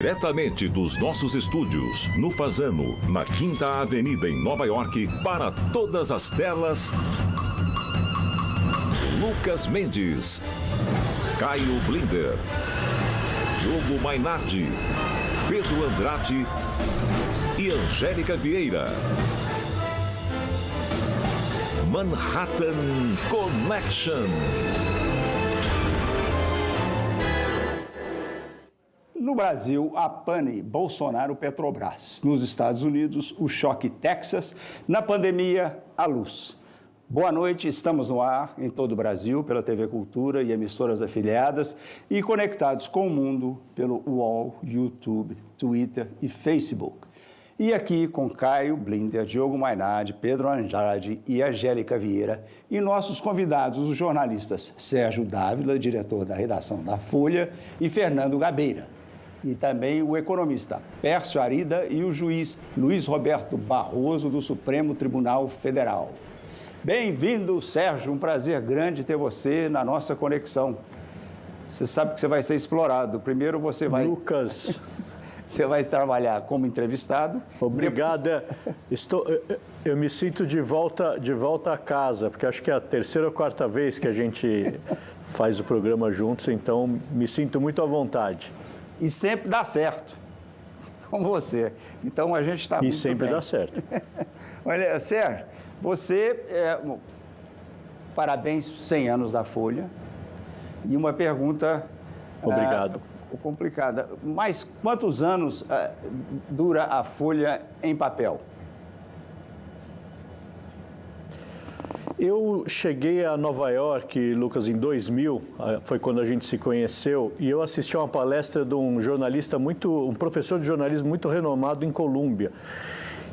Diretamente dos nossos estúdios, no Fasano, na 5ª Avenida, em Nova York, para todas as telas, Lucas Mendes, Caio Blinder, Diogo Mainardi, Pedro Andrade e Angélica Vieira. Manhattan Connection. No Brasil, a pane, Bolsonaro, Petrobras. Nos Estados Unidos, o choque Texas. Na pandemia, a luz. Boa noite, estamos no ar em todo o Brasil, pela TV Cultura e emissoras afiliadas e conectados com o mundo pelo UOL, YouTube, Twitter e Facebook. E aqui com Caio Blinder, Diogo Mainardi, Pedro Andrade e Angélica Vieira e nossos convidados, os jornalistas Sérgio Dávila, diretor da redação da Folha, e Fernando Gabeira. E também o economista Pércio Arida e o juiz Luiz Roberto Barroso, do Supremo Tribunal Federal. Bem-vindo, Sérgio, um prazer grande ter você na nossa conexão. Você sabe que você vai ser explorado. Primeiro você vai... Lucas... Você vai trabalhar como entrevistado. Obrigado. Eu me sinto de volta a casa, porque acho que é a terceira ou quarta vez que a gente faz o programa juntos, então me sinto muito à vontade. E sempre dá certo com você. Então a gente está muito bem. E sempre dá certo. Olha, Sérgio, você, parabéns, 100 anos da Folha. E uma pergunta... Obrigado. Complicada. Mas quantos anos dura a Folha em papel? Eu cheguei a Nova York, Lucas, em 2000, foi quando a gente se conheceu, e eu assisti a uma palestra de um jornalista um professor de jornalismo muito renomado em Colômbia.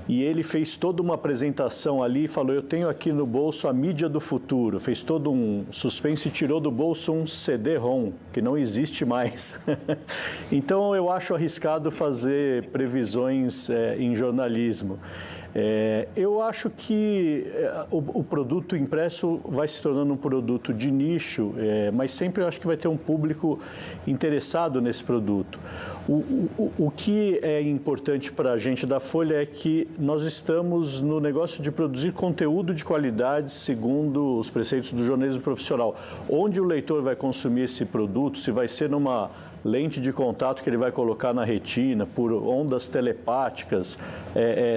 E ele fez toda uma apresentação ali e falou, eu tenho aqui no bolso a mídia do futuro. Fez todo um suspense e tirou do bolso um CD-ROM, que não existe mais. Então, eu acho arriscado fazer previsões em jornalismo. Eu acho que o produto impresso vai se tornando um produto de nicho, mas sempre eu acho que vai ter um público interessado nesse produto. O que é importante para a gente da Folha é que nós estamos no negócio de produzir conteúdo de qualidade segundo os preceitos do jornalismo profissional. Onde o leitor vai consumir esse produto, se vai ser numa lente de contato que ele vai colocar na retina, por ondas telepáticas,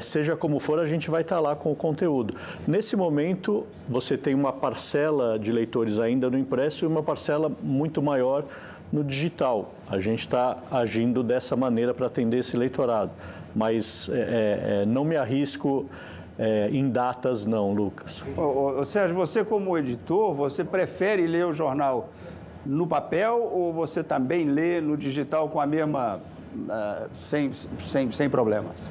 seja como for, a gente vai estar lá com o conteúdo. Nesse momento, você tem uma parcela de leitores ainda no impresso e uma parcela muito maior no digital. A gente está agindo dessa maneira para atender esse leitorado, mas não me arrisco em datas não, Lucas. Sérgio, você como editor, você prefere ler o jornal no papel ou você também lê no digital com a mesma, sem problemas?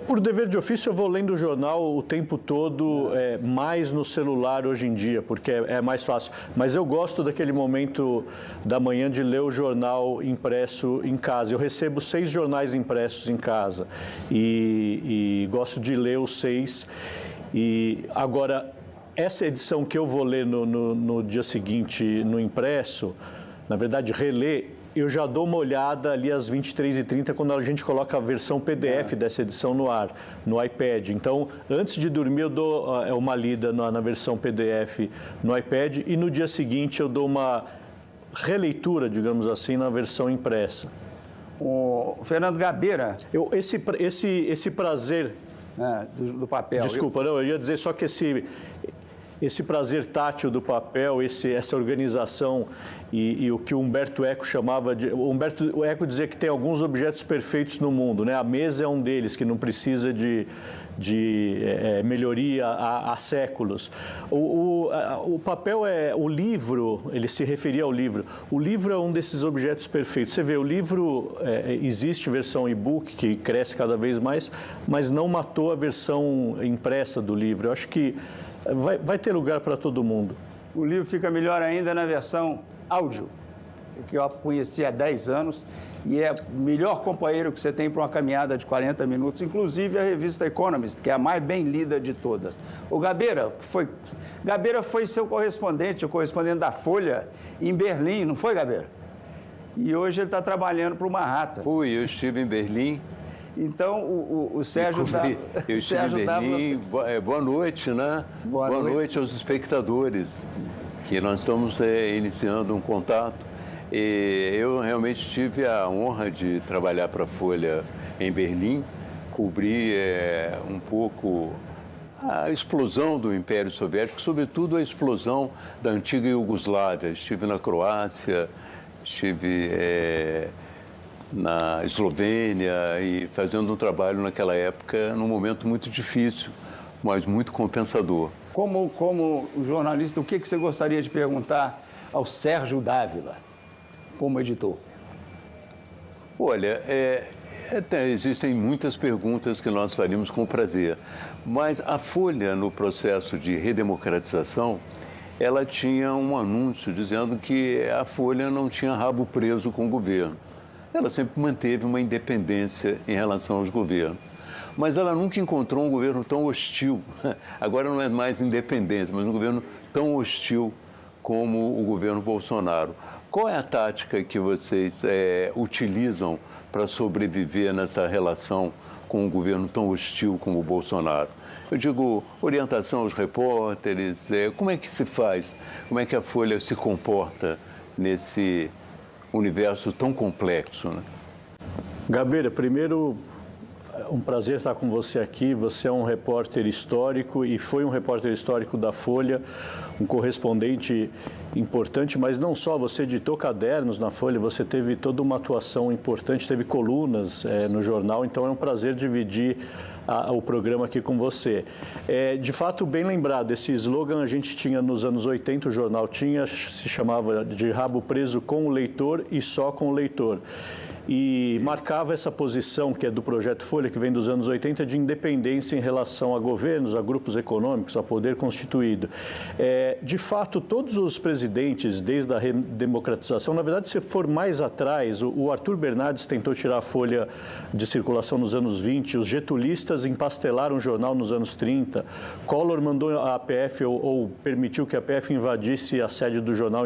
Por dever de ofício, eu vou lendo o jornal o tempo todo, mais no celular hoje em dia, porque é mais fácil. Mas eu gosto daquele momento da manhã de ler o jornal impresso em casa. Eu recebo 6 jornais impressos em casa e gosto de ler os 6. E agora, essa edição que eu vou ler no dia seguinte no impresso, na verdade, reler, eu já dou uma olhada ali às 23h30, quando a gente coloca a versão PDF dessa edição no ar, no iPad. Então, antes de dormir, eu dou uma lida na versão PDF no iPad e no dia seguinte eu dou uma releitura, digamos assim, na versão impressa. O Fernando Gabeira... Esse prazer... do papel. Desculpa, não, eu ia dizer só que esse prazer tátil do papel, essa organização e o que o Humberto Eco chamava de... O Humberto Eco dizia que tem alguns objetos perfeitos no mundo, né? A mesa é um deles, que não precisa de melhoria há séculos. O papel o livro, ele se referia ao livro. O livro é um desses objetos perfeitos. Você vê, o livro, existe versão e-book, que cresce cada vez mais, mas não matou a versão impressa do livro. Eu acho que vai ter lugar para todo mundo. O livro fica melhor ainda na versão áudio, que eu conheci há 10 anos, e é o melhor companheiro que você tem para uma caminhada de 40 minutos, inclusive a revista Economist, que é a mais bem lida de todas. O Gabeira foi seu correspondente, o correspondente da Folha em Berlim, não foi, Gabeira? E hoje ele está trabalhando para o Manhattan. Eu estive em Berlim. Então, o Sérgio está... Eu estive em Berlim. Boa noite, né? Boa noite aos espectadores, que nós estamos iniciando um contato. E eu realmente tive a honra de trabalhar para a Folha em Berlim, cobrir um pouco a explosão do Império Soviético, sobretudo a explosão da antiga Iugoslávia. Estive na Croácia, estive na Eslovênia e fazendo um trabalho naquela época, num momento muito difícil, mas muito compensador. Como jornalista, o que você gostaria de perguntar ao Sérgio Dávila, como editor? Olha, existem muitas perguntas que nós faríamos com prazer, mas a Folha, no processo de redemocratização, ela tinha um anúncio dizendo que a Folha não tinha rabo preso com o governo. Ela sempre manteve uma independência em relação aos governos. Mas ela nunca encontrou um governo tão hostil. Agora não é mais independência, mas um governo tão hostil como o governo Bolsonaro. Qual é a tática que vocês utilizam para sobreviver nessa relação com um governo tão hostil como o Bolsonaro? Eu digo, orientação aos repórteres, como é que se faz? Como é que a Folha se comporta nesse universo tão complexo, né? Gabeira, primeiro, um prazer estar com você aqui. Você é um repórter histórico e foi um repórter histórico da Folha, um correspondente importante, mas não só, você editou cadernos na Folha, você teve toda uma atuação importante, teve colunas no jornal, então é um prazer dividir o programa aqui com você. De fato, bem lembrado, esse slogan a gente tinha nos anos 80, o jornal se chamava de rabo preso com o leitor e só com o leitor. E marcava essa posição, que é do Projeto Folha, que vem dos anos 80, de independência em relação a governos, a grupos econômicos, a poder constituído. De fato, todos os presidentes, desde a redemocratização, na verdade, se for mais atrás, o Arthur Bernardes tentou tirar a Folha de circulação nos anos 20, os getulistas empastelaram o jornal nos anos 30, Collor mandou a APF ou permitiu que a APF invadisse a sede do jornal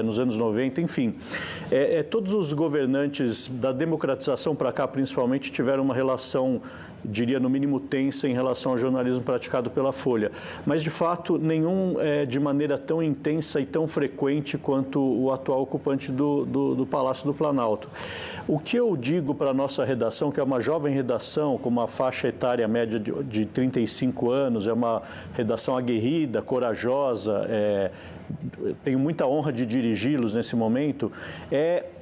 nos anos 90, enfim. Todos os governantes da democratização para cá, principalmente, tiveram uma relação, diria, no mínimo tensa em relação ao jornalismo praticado pela Folha. Mas, de fato, nenhum de maneira tão intensa e tão frequente quanto o atual ocupante do Palácio do Planalto. O que eu digo para a nossa redação, que é uma jovem redação, com uma faixa etária média de 35 anos, é uma redação aguerrida, corajosa, tenho muita honra de dirigi-los nesse momento,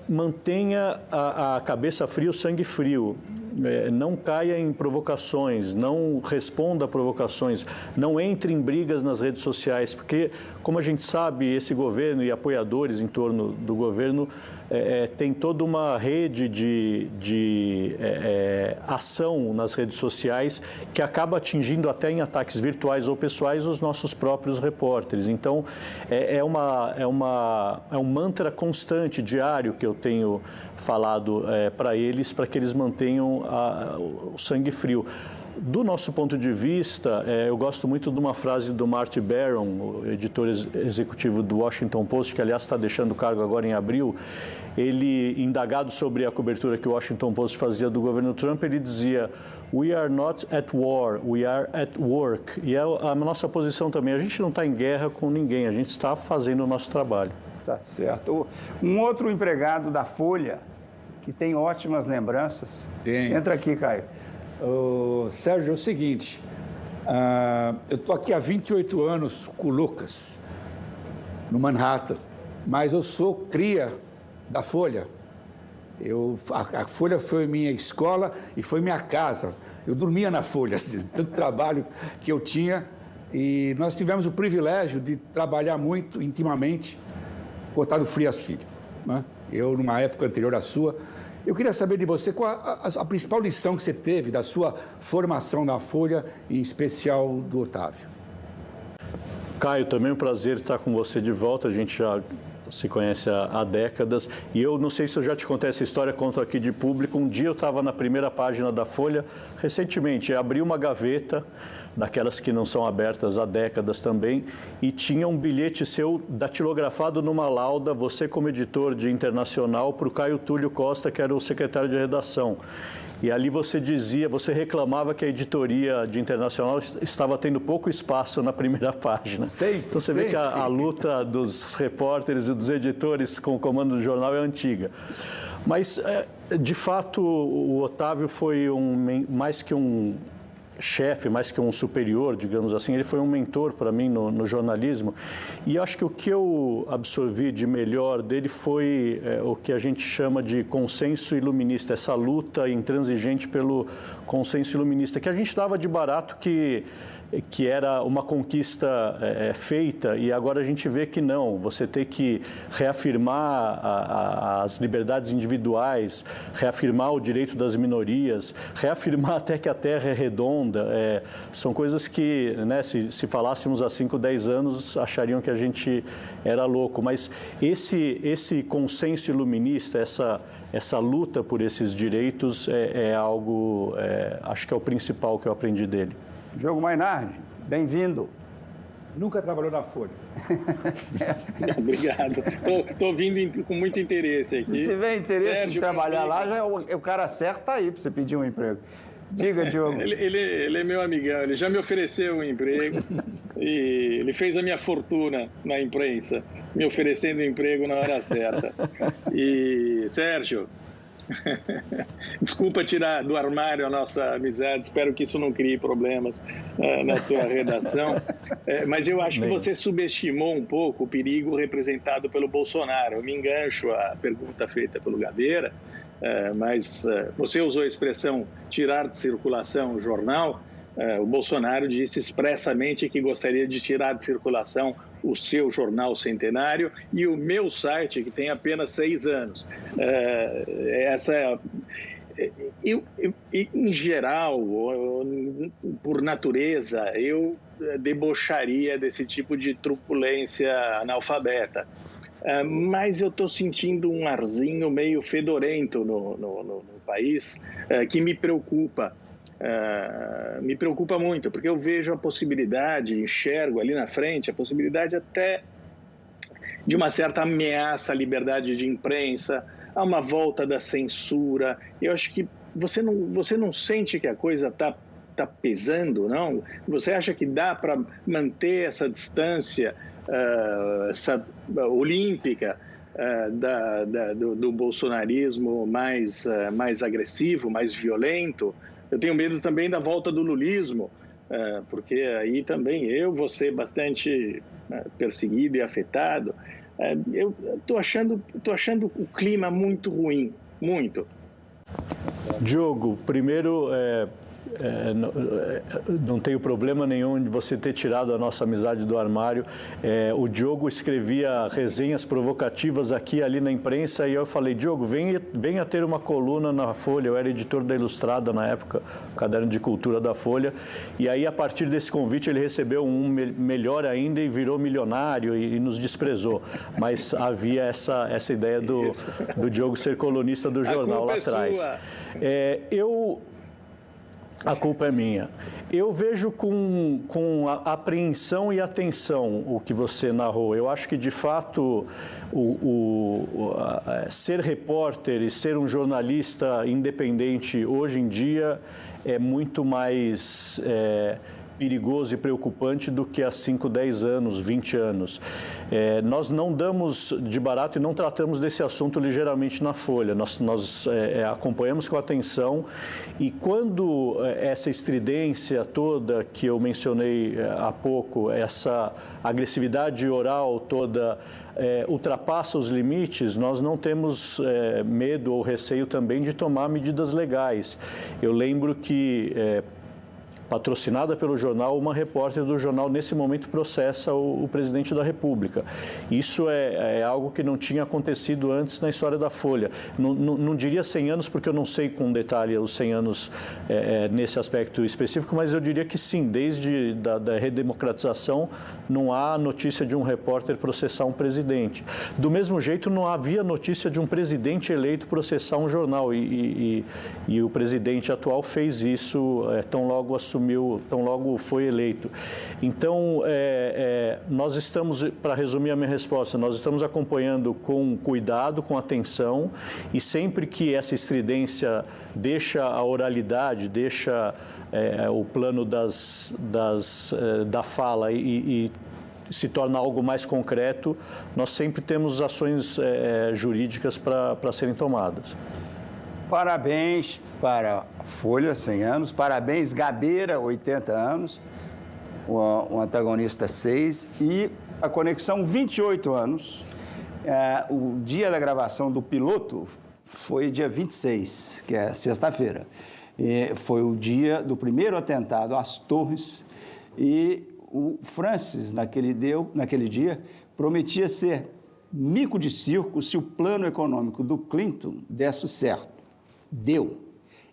mantenha a cabeça fria, o sangue frio. Não caia em provocações, não responda a provocações, não entre em brigas nas redes sociais, porque, como a gente sabe, esse governo e apoiadores em torno do governo tem toda uma rede de ação nas redes sociais que acaba atingindo até em ataques virtuais ou pessoais os nossos próprios repórteres. Então, é um mantra constante, diário, que eu tenho falado para eles, para que eles mantenham o sangue frio. Do nosso ponto de vista, eu gosto muito de uma frase do Marty Baron, o editor executivo do Washington Post, que, aliás, está deixando o cargo agora em abril. Ele, indagado sobre a cobertura que o Washington Post fazia do governo Trump, ele dizia: "We are not at war, we are at work." E é a nossa posição também. A gente não está em guerra com ninguém, a gente está fazendo o nosso trabalho. Tá certo. Um outro empregado da Folha, que tem ótimas lembranças. Tem. Entra aqui, Caio. Sérgio, é o seguinte, eu estou aqui há 28 anos com o Lucas, no Manhattan, mas eu sou cria da Folha. A Folha foi minha escola e foi minha casa. Eu dormia na Folha, assim, tanto trabalho que eu tinha, e nós tivemos o privilégio de trabalhar muito intimamente com Otávio Frias Filho, né? Eu, numa época anterior à sua. Eu queria saber de você qual a principal lição que você teve da sua formação na Folha, em especial do Otávio. Caio, também é um prazer estar com você de volta. A gente já se conhece há décadas. E eu não sei se eu já te contei essa história, conto aqui de público. Um dia eu estava na primeira página da Folha, recentemente, abri uma gaveta, daquelas que não são abertas há décadas também, e tinha um bilhete seu datilografado numa lauda, você como editor de Internacional, para o Caio Túlio Costa, que era o secretário de redação. E ali você reclamava que a editoria de Internacional estava tendo pouco espaço na primeira página. Então você vê que a luta dos repórteres e dos editores com o comando do jornal é antiga. Mas, de fato, o Otávio foi mais que um chefe, mais que um superior, digamos assim, ele foi um mentor para mim no jornalismo. E acho que o que eu absorvi de melhor dele foi o que a gente chama de consenso iluminista, essa luta intransigente pelo consenso iluminista, que a gente dava de barato que era uma conquista feita, e agora a gente vê que não. Você tem que reafirmar as liberdades individuais, reafirmar o direito das minorias, reafirmar até que a Terra é redonda. São coisas que, né, se falássemos há 5, 10 anos, achariam que a gente era louco. Mas esse consenso iluminista, essa luta por esses direitos é algo, acho que é o principal que eu aprendi dele. Diogo Mainardi, bem-vindo. Nunca trabalhou na Folha. Obrigado. Estou vindo com muito interesse aqui. Se tiver interesse Sérgio, em trabalhar lá, já é o cara certo aí para você pedir um emprego. Diga, Diogo. Ele é meu amigão, ele já me ofereceu um emprego e ele fez a minha fortuna na imprensa, me oferecendo um emprego na hora certa. E, Sérgio, desculpa tirar do armário a nossa amizade, espero que isso não crie problemas na tua redação, mas eu acho que você subestimou um pouco o perigo representado pelo Bolsonaro. Eu me engancho à pergunta feita pelo Gabeira, mas você usou a expressão tirar de circulação o jornal. O Bolsonaro disse expressamente que gostaria de tirar de circulação o seu jornal centenário e o meu site, que tem apenas 6 anos. Em geral, por natureza, eu debocharia desse tipo de truculência analfabeta. Mas eu estou sentindo um arzinho meio fedorento no país que me preocupa. Me preocupa muito, porque eu vejo a possibilidade, enxergo ali na frente, a possibilidade até de uma certa ameaça à liberdade de imprensa, a uma volta da censura. Eu acho que você não sente que a coisa está pesando, não? Você acha que dá para manter essa distância olímpica do bolsonarismo mais agressivo, mais violento? Eu tenho medo também da volta do lulismo, porque aí também eu vou ser bastante perseguido e afetado. Eu estou achando o clima muito ruim, muito. Diogo, primeiro, não tenho problema nenhum de você ter tirado a nossa amizade do armário. O Diogo escrevia resenhas provocativas aqui e ali na imprensa, e eu falei: Diogo, venha ter uma coluna na Folha. Eu era editor da Ilustrada na época, o caderno de cultura da Folha, e aí a partir desse convite ele recebeu um melhor ainda e virou milionário e nos desprezou. Mas havia essa ideia do Diogo ser colunista do jornal lá atrás. A culpa é minha. Eu vejo com apreensão e atenção o que você narrou. Eu acho que, de fato, ser repórter e ser um jornalista independente hoje em dia é muito mais perigoso e preocupante do que há 5, 10 anos, 20 anos. Nós não damos de barato e não tratamos desse assunto ligeiramente na Folha. Nós acompanhamos com atenção, e quando essa estridência toda que eu mencionei há pouco, essa agressividade oral toda, ultrapassa os limites, nós não temos medo ou receio também de tomar medidas legais. Eu lembro que patrocinada pelo jornal, uma repórter do jornal, nesse momento, processa o presidente da República. Isso é algo que não tinha acontecido antes na história da Folha. Não diria 100 anos, porque eu não sei com detalhe os 100 anos nesse aspecto específico, mas eu diria que sim, desde da redemocratização, não há notícia de um repórter processar um presidente. Do mesmo jeito, não havia notícia de um presidente eleito processar um jornal, e o presidente atual fez isso tão logo assumiu, tão logo foi eleito. Então, nós estamos, para resumir a minha resposta, nós estamos acompanhando com cuidado, com atenção, e sempre que essa estridência deixa a oralidade, deixa o plano da fala e se torna algo mais concreto, nós sempre temos ações jurídicas para serem tomadas. Parabéns para Folha, 100 anos. Parabéns, Gabeira, 80 anos. O antagonista 6. E a Conexão, 28 anos. O dia da gravação do piloto foi dia 26, que é sexta-feira. Foi o dia do primeiro atentado às torres. E o Francis, naquele dia, prometia ser mico de circo se o plano econômico do Clinton desse certo. Deu.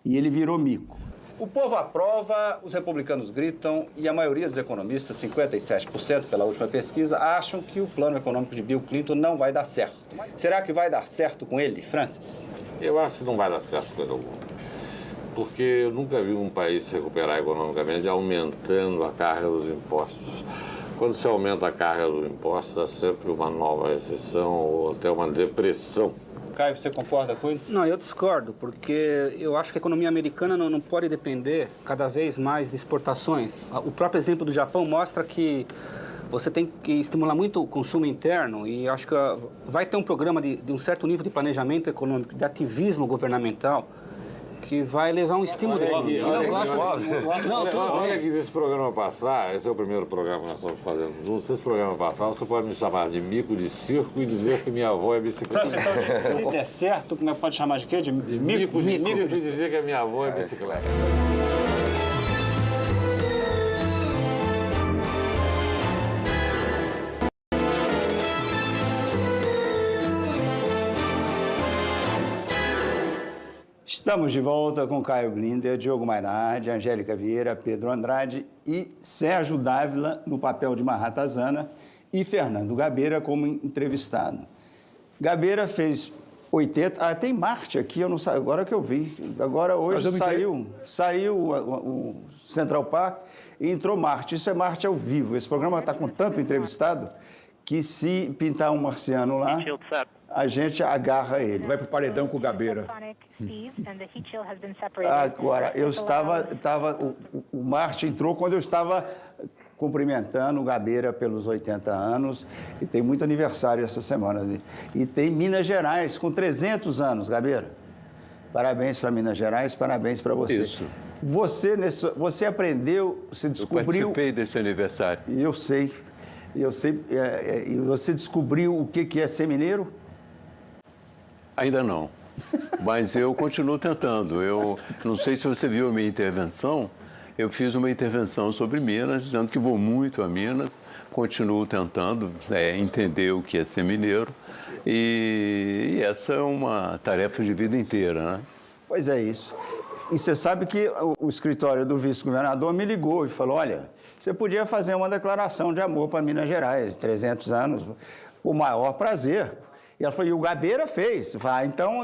E ele virou mico. O povo aprova, os republicanos gritam e a maioria dos economistas, 57% pela última pesquisa, acham que o plano econômico de Bill Clinton não vai dar certo. Será que vai dar certo com ele, Francis? Eu acho que não vai dar certo com ele algum. Porque eu nunca vi um país se recuperar economicamente aumentando a carga dos impostos. Quando se aumenta a carga dos impostos, há sempre uma nova recessão ou até uma depressão. Caio, você concorda com ele? Não, eu discordo, porque eu acho que a economia americana não pode depender cada vez mais de exportações. O próprio exemplo do Japão mostra que você tem que estimular muito o consumo interno e acho que vai ter um programa de um certo nível de planejamento econômico, de ativismo governamental, que vai levar um estímulo. Olha aqui, se esse programa passar, esse é o primeiro programa que nós estamos fazendo juntos, se esse programa passar, você pode me chamar de mico de circo e dizer que minha avó é bicicleta. Então, se der certo, como é que pode chamar de quê? De mico de circo e dizer que a minha avó é bicicleta. Estamos de volta com Caio Blinder, Diogo Mainardi, Angélica Vieira, Pedro Andrade e Sérgio Dávila no papel de Mahatazana e Fernando Gabeira como entrevistado. Gabeira fez 80... tem Marte aqui, eu não sei, agora que eu vi. Agora hoje saiu o Central Park e entrou Marte. Isso é Marte ao vivo. Esse programa está com tanto entrevistado que se pintar um marciano lá, a gente agarra ele. Vai para o paredão com o Gabeira. Agora, o Marte entrou quando eu estava cumprimentando o Gabeira pelos 80 anos, e tem muito aniversário essa semana. E tem Minas Gerais, com 300 anos, Gabeira. Parabéns para Minas Gerais, parabéns para você. Isso. Você aprendeu, você descobriu... Eu participei desse aniversário. Eu sei. E você descobriu o que é ser mineiro? Ainda não, mas eu continuo tentando. Eu não sei se você viu a minha intervenção, eu fiz uma intervenção sobre Minas, dizendo que vou muito a Minas, continuo tentando entender o que é ser mineiro, e essa é uma tarefa de vida inteira, né? Pois é isso. E você sabe que o escritório do vice-governador me ligou e falou, olha, você podia fazer uma declaração de amor para Minas Gerais, 300 anos, o maior prazer. E ela falou, e o Gabeira fez. Eu falei, então,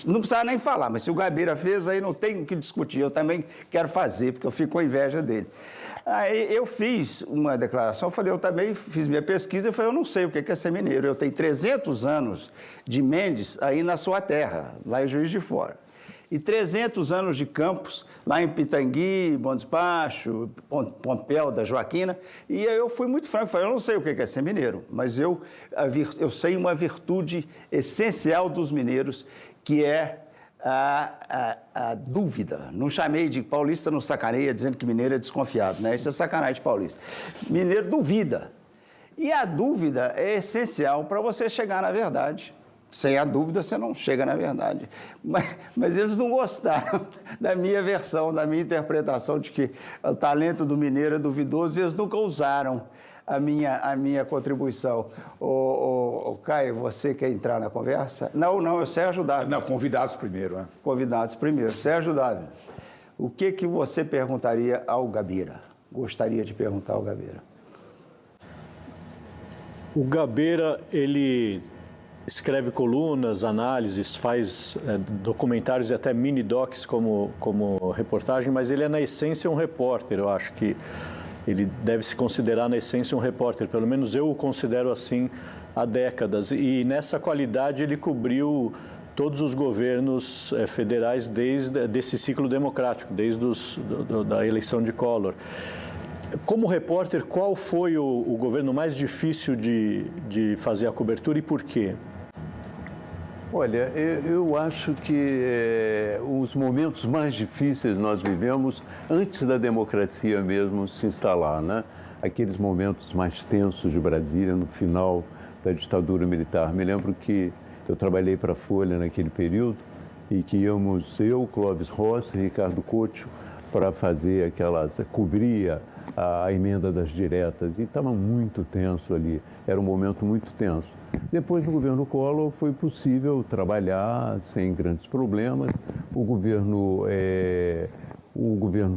não precisava nem falar, mas se o Gabeira fez, aí não tem o que discutir. Eu também quero fazer, porque eu fico com inveja dele. Aí eu fiz uma declaração, eu falei, eu também fiz minha pesquisa, eu falei, eu não sei o que é ser mineiro. Eu tenho 300 anos de Mendes aí na sua terra, lá em Juiz de Fora. E 300 anos de campos, lá em Pitangui, Bom Despacho, Pompéu da Joaquina. E aí eu fui muito franco, falei, eu não sei o que é ser mineiro, mas eu sei uma virtude essencial dos mineiros, que é a dúvida. Não chamei de paulista, não sacaneia, dizendo que mineiro é desconfiado, né? Isso é sacanagem de paulista. Mineiro duvida. E a dúvida é essencial para você chegar na verdade. Sem a dúvida, você não chega na verdade. Mas eles não gostaram da minha versão, da minha interpretação de que o talento do mineiro é duvidoso e eles nunca usaram a minha contribuição. Caio, você quer entrar na conversa? Não, é Sérgio Dávila. Não, convidados primeiro, né? Convidados primeiro. Sérgio Dávila, o que você perguntaria ao Gabeira? Gostaria de perguntar ao Gabeira. O Gabeira, ele escreve colunas, análises, faz documentários e até mini-docs como reportagem, mas ele é, na essência, um repórter. Eu acho que ele deve se considerar, na essência, um repórter. Pelo menos eu o considero assim há décadas. E, nessa qualidade, ele cobriu todos os governos federais desde esse ciclo democrático, desde da eleição de Collor. Como repórter, qual foi o governo mais difícil de fazer a cobertura e por quê? Olha, eu acho que os momentos mais difíceis nós vivemos antes da democracia mesmo se instalar, né? Aqueles momentos mais tensos de Brasília, no final da ditadura militar. Me lembro que eu trabalhei para a Folha naquele período e que íamos eu, Clóvis Rossi e Ricardo Couto para fazer cobria a emenda das diretas, e estava muito tenso ali, era um momento muito tenso. Depois, no governo Collor, foi possível trabalhar sem grandes problemas. O governo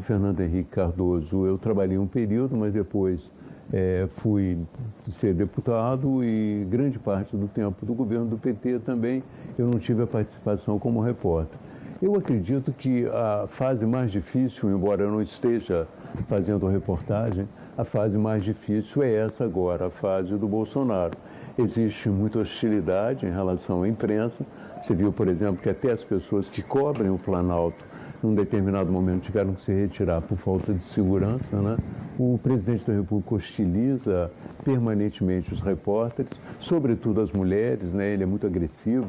Fernando Henrique Cardoso, eu trabalhei um período, mas depois fui ser deputado e grande parte do tempo do governo do PT também eu não tive a participação como repórter. Eu acredito que a fase mais difícil, embora eu não esteja fazendo reportagem, a fase mais difícil é essa agora, a fase do Bolsonaro. Existe muita hostilidade em relação à imprensa. Você viu, por exemplo, que até as pessoas que cobrem o Planalto, num determinado momento, tiveram que se retirar por falta de segurança, né? O presidente da República hostiliza permanentemente os repórteres, sobretudo as mulheres, né? Ele é muito agressivo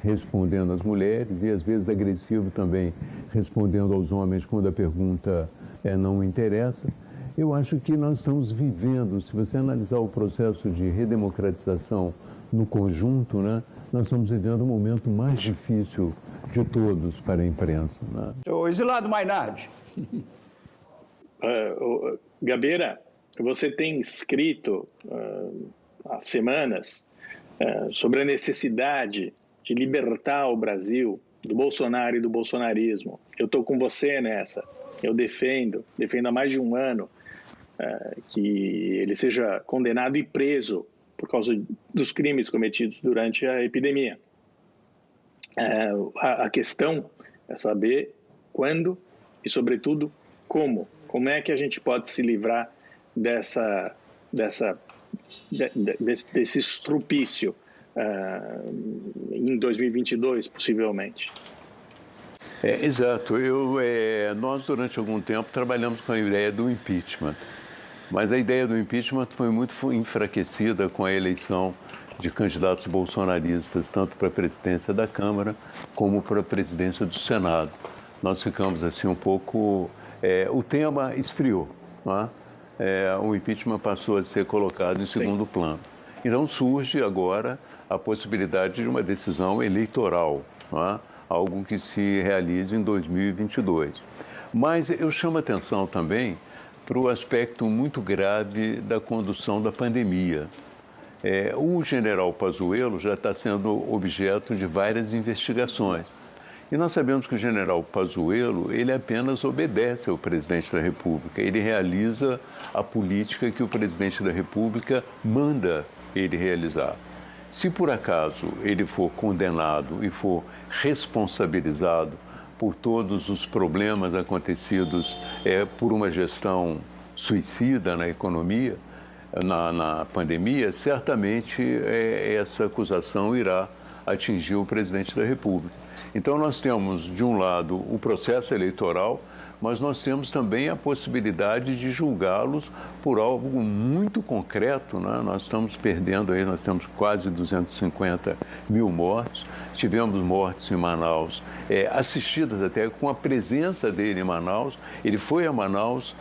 respondendo às mulheres e, às vezes, agressivo também respondendo aos homens quando a pergunta não interessa. Eu acho que nós estamos vivendo, se você analisar o processo de redemocratização no conjunto, né, nós estamos vivendo o momento mais difícil de todos para a imprensa. Né? Exilado Mainardi. Gabeira, você tem escrito há semanas sobre a necessidade de libertar o Brasil do Bolsonaro e do bolsonarismo. Eu estou com você nessa. Eu defendo há mais de um ano que ele seja condenado e preso por causa dos crimes cometidos durante a epidemia. A questão é saber quando e, sobretudo, como. Como é que a gente pode se livrar desse estrupício em 2022, possivelmente? Exato. Nós, durante algum tempo, trabalhamos com a ideia do impeachment. Mas a ideia do impeachment foi muito enfraquecida com a eleição de candidatos bolsonaristas, tanto para a presidência da Câmara como para a presidência do Senado. Nós ficamos assim um pouco... o tema esfriou, não é? O impeachment passou a ser colocado em segundo plano. Então surge agora a possibilidade de uma decisão eleitoral, não é? Algo que se realize em 2022. Mas eu chamo a atenção também para o aspecto muito grave da condução da pandemia. O general Pazuello já está sendo objeto de várias investigações. E nós sabemos que o general Pazuello, ele apenas obedece ao presidente da República. Ele realiza a política que o presidente da República manda ele realizar. Se por acaso ele for condenado e for responsabilizado por todos os problemas acontecidos por uma gestão suicida na economia, na pandemia, certamente essa acusação irá atingir o presidente da República. Então nós temos, de um lado, o processo eleitoral, mas nós temos também a possibilidade de julgá-los por algo muito concreto, né? Nós estamos perdendo aí, nós temos quase 250 mil mortos, tivemos mortes em Manaus, assistidas até com a presença dele em Manaus. Ele foi a Manaus,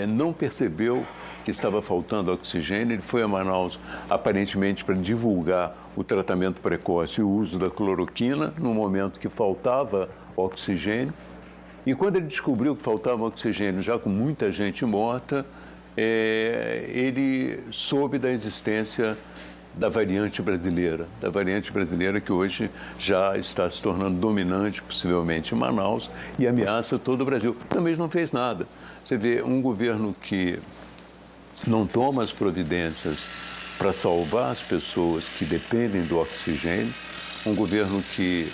não percebeu que estava faltando oxigênio, ele foi a Manaus aparentemente para divulgar o tratamento precoce e o uso da cloroquina no momento que faltava oxigênio. E quando ele descobriu que faltava oxigênio, já com muita gente morta, ele soube da existência da variante brasileira que hoje já está se tornando dominante, possivelmente em Manaus, e ameaça todo o Brasil. Também não fez nada. Você vê um governo que não toma as providências para salvar as pessoas que dependem do oxigênio, um governo que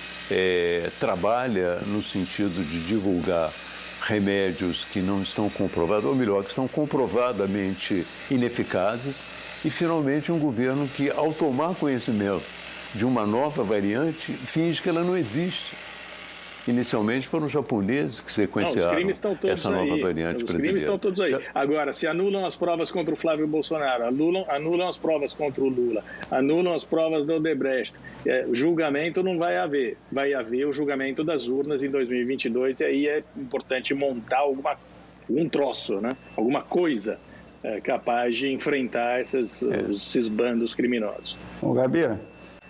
trabalha no sentido de divulgar remédios que não estão comprovados, ou melhor, que estão comprovadamente ineficazes, e finalmente um governo que, ao tomar conhecimento de uma nova variante, finge que ela não existe. Inicialmente foram os japoneses que sequenciaram essa nova variante brasileira. Os crimes estão todos aí. Agora, se anulam as provas contra o Flávio Bolsonaro, anulam as provas contra o Lula, anulam as provas do Odebrecht, julgamento não vai haver. Vai haver o julgamento das urnas em 2022 e aí é importante montar algum troço, né? Alguma coisa capaz de enfrentar esses bandos criminosos. Ô, Gabira,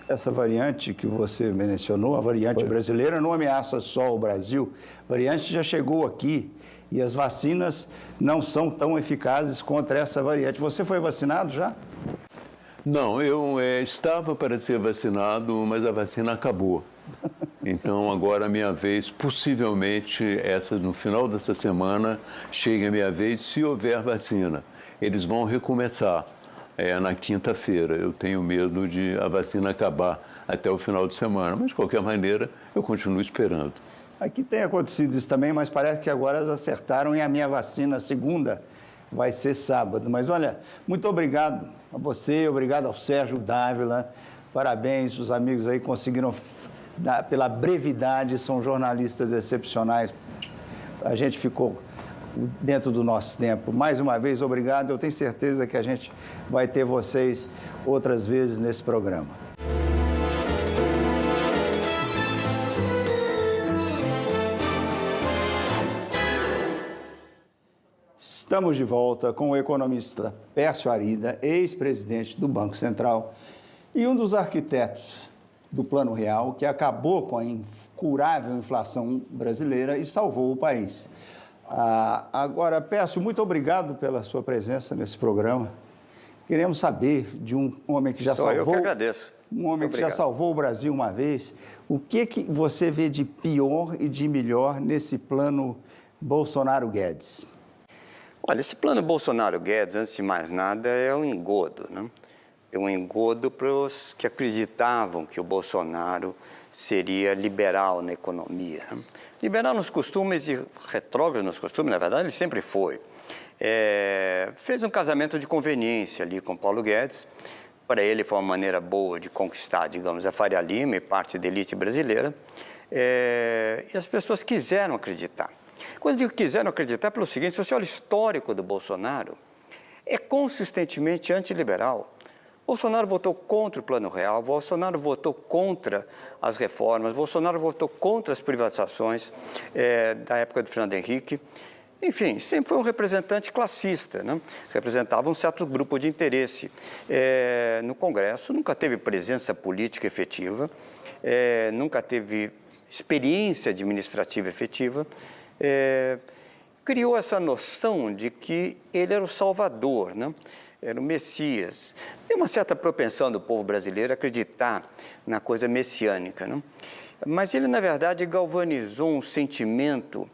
essa variante que você mencionou, a variante brasileira, não ameaça só o Brasil. A variante já chegou aqui e as vacinas não são tão eficazes contra essa variante. Você foi vacinado já? Não, eu estava para ser vacinado, mas a vacina acabou. Então, agora a minha vez, possivelmente, no final dessa semana, chega a minha vez, se houver vacina. Eles vão recomeçar. Na quinta-feira. Eu tenho medo de a vacina acabar até o final de semana, mas de qualquer maneira eu continuo esperando. Aqui tem acontecido isso também, mas parece que agora eles acertaram e a minha vacina, a segunda, vai ser sábado. Mas olha, muito obrigado a você, obrigado ao Sérgio Dávila, parabéns, os amigos aí conseguiram, pela brevidade, são jornalistas excepcionais. A gente ficou dentro do nosso tempo. Mais uma vez, obrigado. Eu tenho certeza que a gente vai ter vocês outras vezes nesse programa. Estamos de volta com o economista Pércio Arida, ex-presidente do Banco Central e um dos arquitetos do Plano Real, que acabou com a incurável inflação brasileira e salvou o país. Agora, Pércio, muito obrigado pela sua presença nesse programa. Queremos saber de um homem que já salvou... Eu que agradeço. Um homem que já salvou o Brasil uma vez. O que você vê de pior e de melhor nesse plano Bolsonaro-Guedes? Olha, esse plano Bolsonaro-Guedes, antes de mais nada, é um engodo, né? É um engodo para os que acreditavam que o Bolsonaro seria liberal na economia, né? Liberal nos costumes e retrógrado nos costumes, na verdade, ele sempre foi. Fez um casamento de conveniência ali com Paulo Guedes. Para ele foi uma maneira boa de conquistar, digamos, a Faria Lima e parte da elite brasileira. E as pessoas quiseram acreditar. Quando eu digo quiseram acreditar, é pelo seguinte: se você olha o histórico do Bolsonaro, é consistentemente antiliberal. Bolsonaro votou contra o Plano Real, Bolsonaro votou contra as reformas, Bolsonaro votou contra as privatizações da época do Fernando Henrique. Enfim, sempre foi um representante classista, né? Representava um certo grupo de interesse. No Congresso, nunca teve presença política efetiva, nunca teve experiência administrativa efetiva. Criou essa noção de que ele era o salvador, né? Era o Messias. Tem uma certa propensão do povo brasileiro a acreditar na coisa messiânica, né? Mas ele, na verdade, galvanizou um sentimento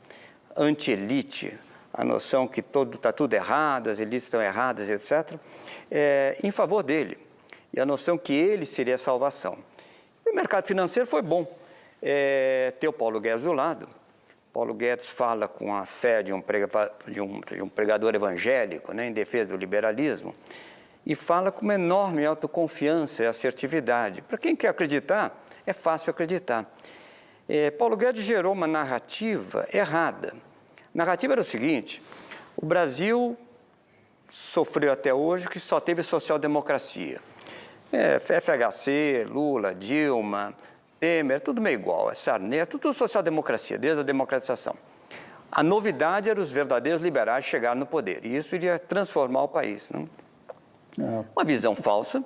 anti-elite, a noção que está tudo errado, as elites estão erradas, etc., em favor dele. E a noção que ele seria a salvação. O mercado financeiro foi bom. Ter o Paulo Guedes do lado. Paulo Guedes fala com a fé de um pregador evangélico, né, em defesa do liberalismo, e fala com uma enorme autoconfiança e assertividade. Para quem quer acreditar, é fácil acreditar. Paulo Guedes gerou uma narrativa errada. A narrativa era o seguinte: o Brasil sofreu até hoje que só teve social-democracia. FHC, Lula, Dilma, Temer, tudo meio igual, Sarney, tudo social-democracia, desde a democratização. A novidade era os verdadeiros liberais chegarem no poder, e isso iria transformar o país, não? Uma visão falsa,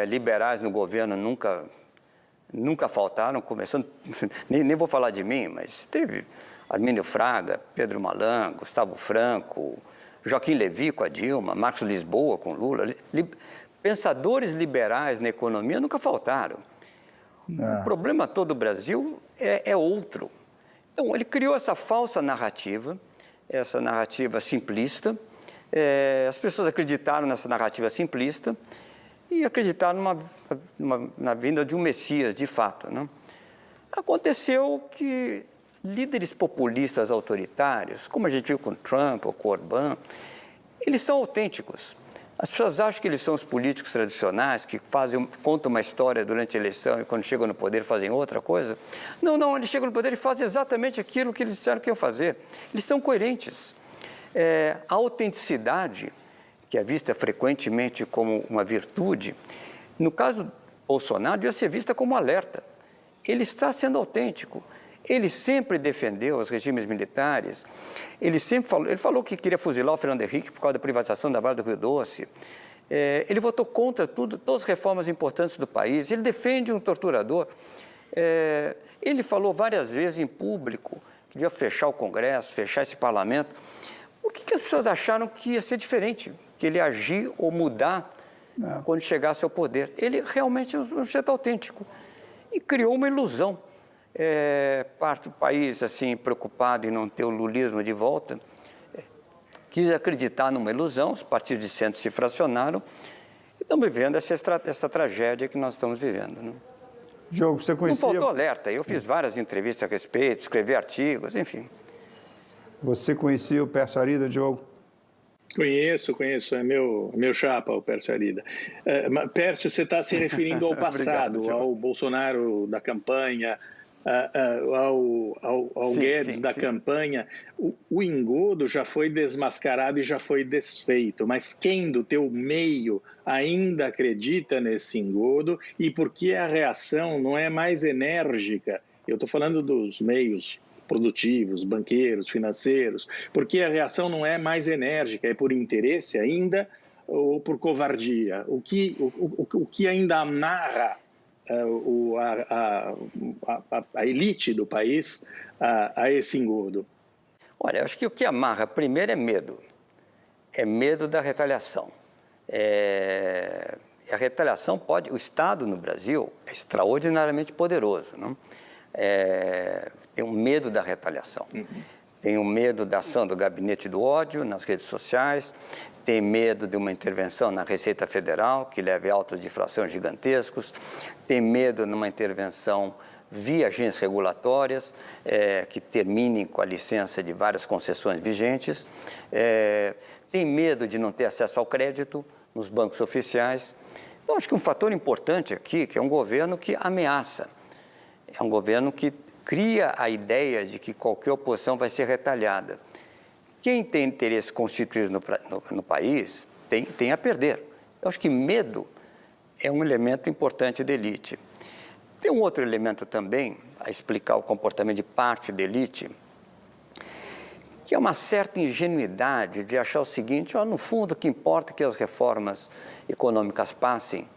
Liberais no governo nunca faltaram, começando, nem vou falar de mim, mas teve Armínio Fraga, Pedro Malan, Gustavo Franco, Joaquim Levy com a Dilma, Marcos Lisboa com Lula. Pensadores liberais na economia nunca faltaram. O problema todo do Brasil é outro. Então, ele criou essa falsa narrativa, essa narrativa simplista. As pessoas acreditaram nessa narrativa simplista e acreditaram na vinda de um Messias, de fato, né? Aconteceu que líderes populistas autoritários, como a gente viu com Trump ou com Orbán, eles são autênticos. As pessoas acham que eles são os políticos tradicionais, que contam uma história durante a eleição e quando chegam no poder fazem outra coisa. Não, eles chegam no poder e fazem exatamente aquilo que eles disseram que iam fazer. Eles são coerentes. A autenticidade, que é vista frequentemente como uma virtude, no caso do Bolsonaro, devia ser vista como um alerta. Ele está sendo autêntico. Ele sempre defendeu os regimes militares, ele falou que queria fuzilar o Fernando Henrique por causa da privatização da Vale do Rio Doce, ele votou contra todas as reformas importantes do país, ele defende um torturador, ele falou várias vezes em público que devia fechar o Congresso, fechar esse parlamento. Por que as pessoas acharam que ia ser diferente, que ele ia agir ou mudar quando chegasse ao poder? Ele realmente é um sujeito autêntico e criou uma ilusão. Parte do país assim preocupado em não ter o lulismo de volta, quis acreditar numa ilusão, os partidos de centro se fracionaram e estamos vivendo essa tragédia que nós estamos vivendo, né? Diogo, você conhecia... Não faltou alerta, eu fiz várias entrevistas a respeito, escrevi artigos, enfim. Você conhecia o Pércio Arida, Diogo? Conheço, é meu chapa, o Pércio Arida. Pércio, você está se referindo ao passado, Obrigado, ao Bolsonaro da campanha, ao Guedes da campanha. O engodo já foi desmascarado e já foi desfeito, mas quem do teu meio ainda acredita nesse engodo e por que a reação não é mais enérgica? Eu estou falando dos meios produtivos, banqueiros, financeiros, porque a reação não é mais enérgica, é por interesse ainda ou por covardia? O que ainda amarra a elite do país a esse engodo? Olha, eu acho que o que amarra primeiro é medo da retaliação. A retaliação o Estado no Brasil é extraordinariamente poderoso, não? Tem um medo da retaliação, tem um medo da ação do gabinete do ódio nas redes sociais, tem medo de uma intervenção na Receita Federal que leve a autos de infração gigantescos, tem medo de uma intervenção via agências regulatórias que terminem com a licença de várias concessões vigentes, tem medo de não ter acesso ao crédito nos bancos oficiais. Então, acho que um fator importante aqui, que é um governo que ameaça, é um governo que cria a ideia de que qualquer oposição vai ser retalhada. Quem tem interesse constituído no país tem a perder. Eu acho que medo é um elemento importante da elite. Tem um outro elemento também, a explicar o comportamento de parte da elite, que é uma certa ingenuidade de achar o seguinte: no fundo, o que importa é que as reformas econômicas passem.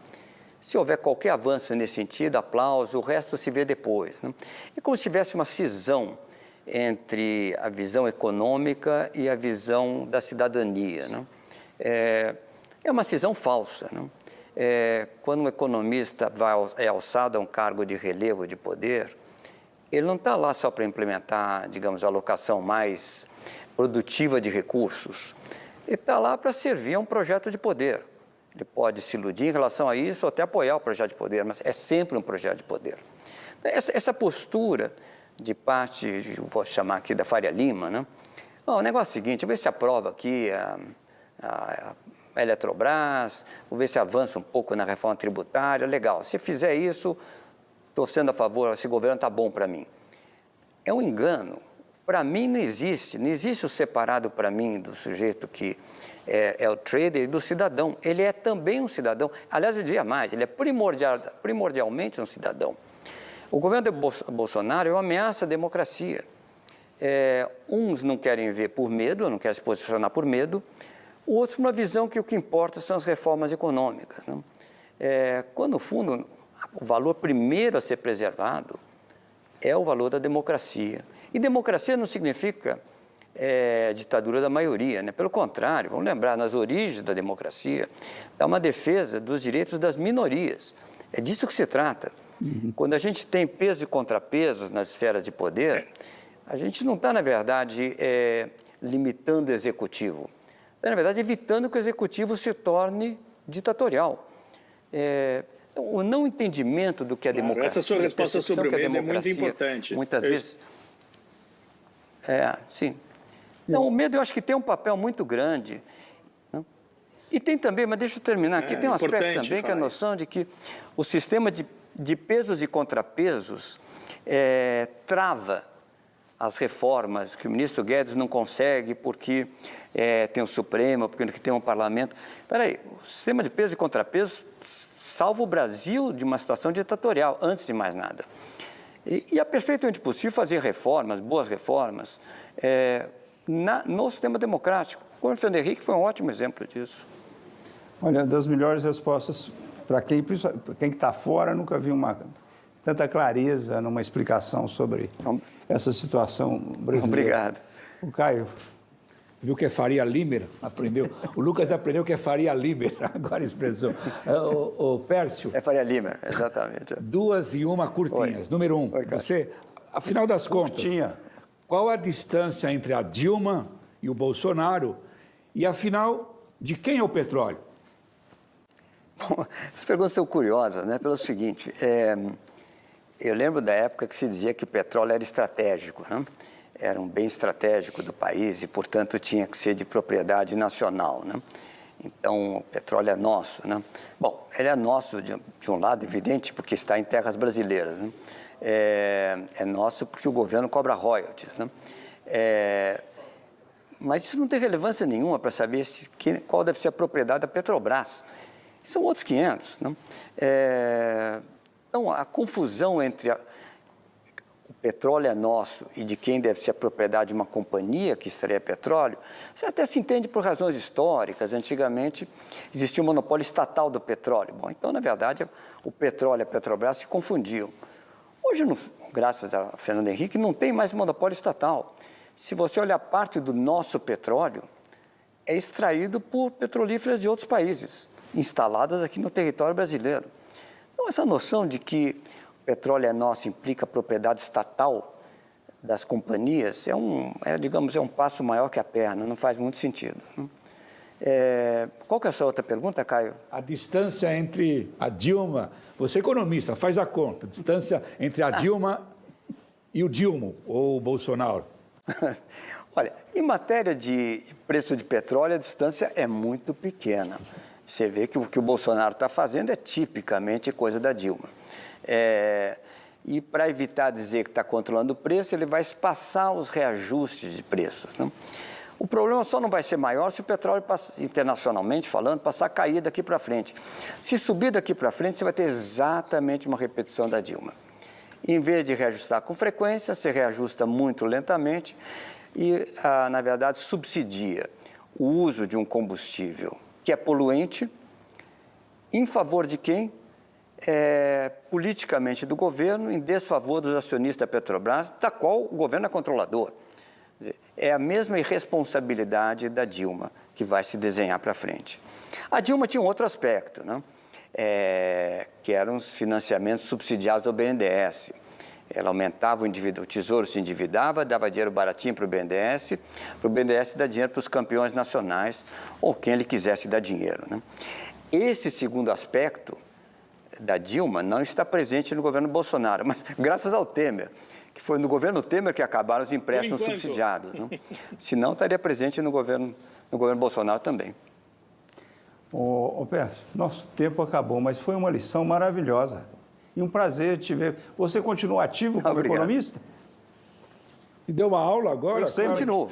Se houver qualquer avanço nesse sentido, aplauso, o resto se vê depois, né? É como se tivesse uma cisão entre a visão econômica e a visão da cidadania, né? É uma cisão falsa, né? Quando um economista é alçado a um cargo de relevo de poder, ele não está lá só para implementar, digamos, a alocação mais produtiva de recursos. Ele está lá para servir a um projeto de poder. Ele pode se iludir em relação a isso ou até apoiar o projeto de poder, mas é sempre um projeto de poder. Essa postura de parte, vou chamar aqui da Faria Lima, né? O negócio é o seguinte: vou ver se aprova aqui a Eletrobras, vou ver se avança um pouco na reforma tributária, legal. Se fizer isso, estou sendo a favor, esse governo está bom para mim. É um engano. Para mim não existe o separado para mim do sujeito que é o trader e do cidadão. Ele é também um cidadão. Aliás, eu diria mais, ele é primordialmente um cidadão. O governo de Bolsonaro é uma ameaça à democracia. Uns não querem ver por medo, não querem se posicionar por medo, Outros, uma visão que o que importa são as reformas econômicas. Né? Quando, no fundo, o valor primeiro a ser preservado é o valor da democracia. E democracia não significa ditadura da maioria, né? Pelo contrário, vamos lembrar, nas origens da democracia, é uma defesa dos direitos das minorias. É disso que se trata. Quando a gente tem peso e contrapesos nas esferas de poder, a gente não está, na verdade, limitando o executivo. Está, na verdade, evitando que o executivo se torne ditatorial. O não entendimento do que é democracia... Essa sua resposta sobre o medo é muito importante. Muitas vezes... sim. Não, o medo eu acho que tem um papel muito grande. Né? E tem também, mas deixa eu terminar aqui, tem um aspecto também que é a noção de que o sistema de pesos e contrapesos trava as reformas que o ministro Guedes não consegue porque tem o Supremo, porque tem um parlamento. Espera aí, o sistema de pesos e contrapesos salva o Brasil de uma situação ditatorial, antes de mais nada. E é perfeitamente possível fazer reformas, boas reformas, no sistema democrático. O governo Fernando Henrique foi um ótimo exemplo disso. Olha, das melhores respostas para quem está fora, nunca vi tanta clareza numa explicação sobre essa situação brasileira. Obrigado. O Caio. Viu que é Faria Limer? Aprendeu. O Lucas aprendeu que é Faria Limer, agora a expressão. O Pércio. É Faria Limer, exatamente. 2 e 1 curtinhas. Oi. Número 1, Oi, você, afinal das contas, qual a distância entre a Dilma e o Bolsonaro? E, afinal, de quem é o petróleo? Bom, essas perguntas são curiosas, né? Pelo seguinte, eu lembro da época que se dizia que o petróleo era estratégico, né? Era um bem estratégico do país e, portanto, tinha que ser de propriedade nacional, né? Então, o petróleo é nosso, né? Bom, ele é nosso de um lado, evidente, porque está em terras brasileiras, né? É nosso porque o governo cobra royalties, né? Mas isso não tem relevância nenhuma para saber qual deve ser a propriedade da Petrobras. São outros 500, né? Então, a confusão entre o petróleo é nosso e de quem deve ser a propriedade de uma companhia que extraia petróleo, você até se entende por razões históricas. Antigamente, existia um monopólio estatal do petróleo. Bom, então, na verdade, o petróleo e a Petrobras se confundiam. Hoje, graças a Fernando Henrique, não tem mais monopólio estatal. Se você olhar parte do nosso petróleo, é extraído por petrolíferas de outros países, instaladas aqui no território brasileiro. Então, essa noção de que o petróleo é nosso implica a propriedade estatal das companhias digamos, um passo maior que a perna, não faz muito sentido. Qual que é a sua outra pergunta, Caio? A distância entre a Dilma, você é economista, faz a conta, a distância entre a Dilma e o Dilma, ou o Bolsonaro. Olha, em matéria de preço de petróleo, a distância é muito pequena. Você vê que o que o Bolsonaro está fazendo é tipicamente coisa da Dilma. E para evitar dizer que está controlando o preço, ele vai espaçar os reajustes de preços, né? O problema só não vai ser maior se o petróleo, internacionalmente falando, passar a cair daqui para frente. Se subir daqui para frente, você vai ter exatamente uma repetição da Dilma. Em vez de reajustar com frequência, você reajusta muito lentamente e, na verdade, subsidia o uso de um combustível que é poluente, em favor de quem? Politicamente do governo, em desfavor dos acionistas da Petrobras, da qual o governo é controlador. Quer dizer, é a mesma irresponsabilidade da Dilma que vai se desenhar para frente. A Dilma tinha um outro aspecto, né? Que eram os financiamentos subsidiados ao BNDES. Ela aumentava o Tesouro se endividava, dava dinheiro baratinho para o BNDES dar dinheiro para os campeões nacionais ou quem ele quisesse dar dinheiro, né? Esse segundo aspecto da Dilma não está presente no governo Bolsonaro, mas graças ao Temer, que foi no governo Temer que acabaram os empréstimos subsidiados, né? Senão estaria presente no governo Bolsonaro também. Pércio, nosso tempo acabou, mas foi uma lição maravilhosa. E um prazer te ver. Você continua ativo como economista? E deu uma aula agora? Continuo.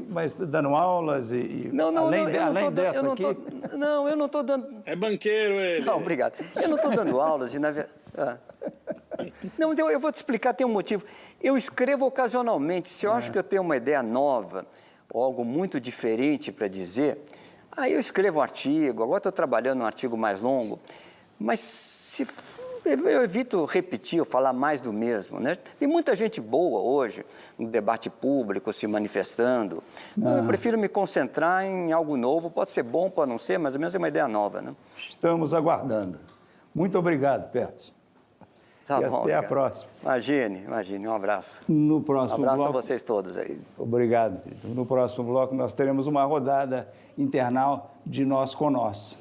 Mas dando aulas além dessa aqui? Não, eu não estou dando... É banqueiro ele. Não, obrigado. Eu não estou dando aulas. Não, mas eu vou te explicar, tem um motivo. Eu escrevo ocasionalmente. Se eu acho que eu tenho uma ideia nova, ou algo muito diferente para dizer, aí eu escrevo um artigo, agora estou trabalhando um artigo mais longo, mas eu evito repetir ou falar mais do mesmo, né? Tem muita gente boa hoje no debate público se manifestando. Eu prefiro me concentrar em algo novo, pode ser bom, pode não ser, mas ao menos é uma ideia nova, né? Estamos aguardando. Muito obrigado, Pércio. Tá e bom, até a cara. próxima. Imagine, um abraço. No próximo Um abraço bloco... a vocês todos aí. Obrigado. No próximo bloco nós teremos uma rodada internal de nós com nós.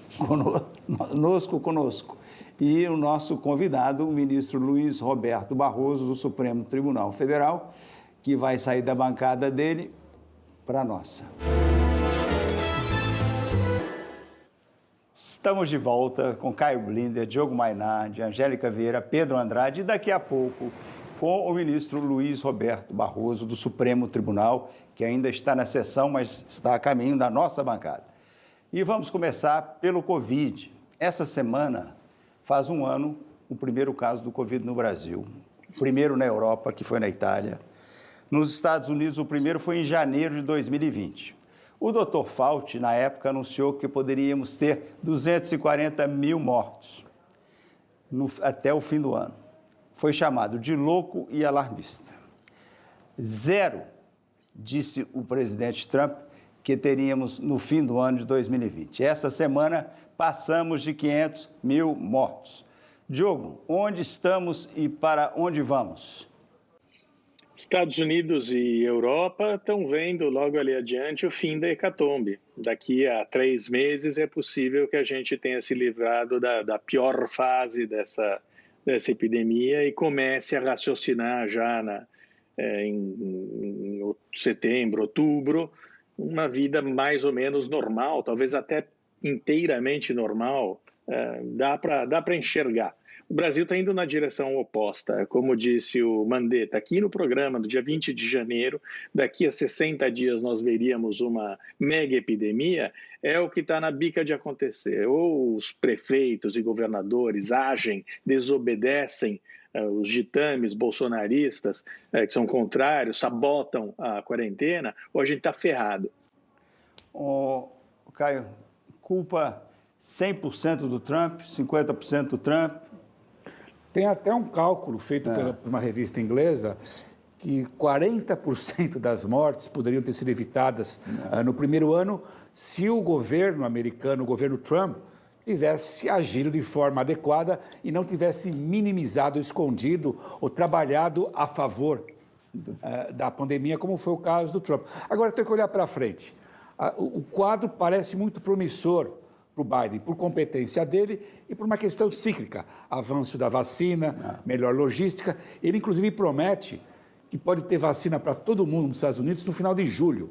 Conosco. E o nosso convidado, o ministro Luiz Roberto Barroso, do Supremo Tribunal Federal, que vai sair da bancada dele para a nossa. Estamos de volta com Caio Blinder, Diogo Mainardi, Angélica Vieira, Pedro Andrade e daqui a pouco com o ministro Luiz Roberto Barroso, do Supremo Tribunal, que ainda está na sessão, mas está a caminho da nossa bancada. E vamos começar pelo Covid. Essa semana faz um ano o primeiro caso do Covid no Brasil. O primeiro na Europa, que foi na Itália. Nos Estados Unidos, o primeiro foi em janeiro de 2020. O Dr. Fauci, na época, anunciou que poderíamos ter 240 mil mortos até o fim do ano. Foi chamado de louco e alarmista. 0, disse o presidente Trump, que teríamos no fim do ano de 2020. Essa semana, passamos de 500 mil mortos. Diogo, onde estamos e para onde vamos? Estados Unidos e Europa estão vendo logo ali adiante o fim da hecatombe. Daqui a 3 meses é possível que a gente tenha se livrado da pior fase dessa epidemia e comece a raciocinar já em setembro, outubro, uma vida mais ou menos normal, talvez até inteiramente normal, dá para enxergar. O Brasil está indo na direção oposta, como disse o Mandetta aqui no programa, do dia 20 de janeiro, daqui a 60 dias nós veríamos uma mega epidemia, é o que está na bica de acontecer. Ou os prefeitos e governadores agem, desobedecem os ditames bolsonaristas, que são contrários, sabotam a quarentena, ou a gente está ferrado. Caio, culpa 100% do Trump, 50% do Trump? Tem até um cálculo feito por uma revista inglesa que 40% das mortes poderiam ter sido evitadas no primeiro ano se o governo americano, o governo Trump, tivesse agido de forma adequada e não tivesse minimizado, escondido ou trabalhado a favor da pandemia, como foi o caso do Trump. Agora, tem que olhar para frente. O quadro parece muito promissor para o Biden, por competência dele e por uma questão cíclica, avanço da vacina, melhor logística. Ele, inclusive, promete que pode ter vacina para todo mundo nos Estados Unidos no final de julho.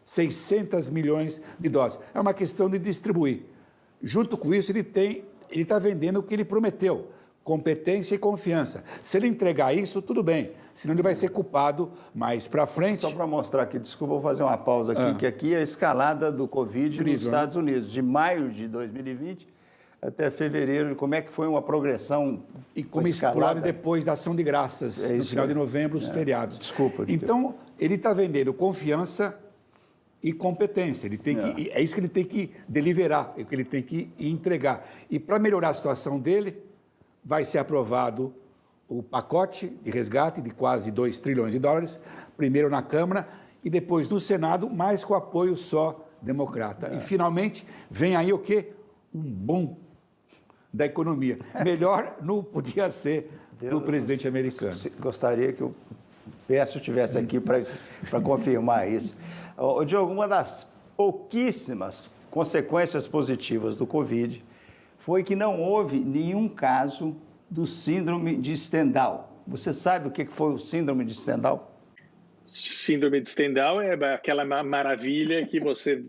600 milhões de doses. É uma questão de distribuir. Junto com isso, ele está vendendo o que ele prometeu, competência e confiança. Se ele entregar isso, tudo bem, senão ele vai ser culpado mais para frente. Só para mostrar aqui, desculpa, vou fazer uma pausa aqui, que aqui é a escalada do Covid nos Estados Unidos, de maio de 2020 até fevereiro, como é que foi uma progressão e como explode depois da ação de graças, no final de novembro, os feriados. Desculpa. Então, ele está vendendo confiança e competência. Ele tem que, é isso que ele tem que deliverar, é o que ele tem que entregar. E para melhorar a situação dele, vai ser aprovado o pacote de resgate de quase 2 trilhões de dólares, primeiro na Câmara e depois no Senado, mas com apoio só democrata. E, finalmente, vem aí o quê? Um boom da economia. Melhor não podia ser do presidente americano. Gostaria que o Pércio estivesse aqui para confirmar isso. Diogo, uma das pouquíssimas consequências positivas do Covid foi que não houve nenhum caso do síndrome de Stendhal. Você sabe o que foi o síndrome de Stendhal? Síndrome de Stendhal é aquela maravilha que você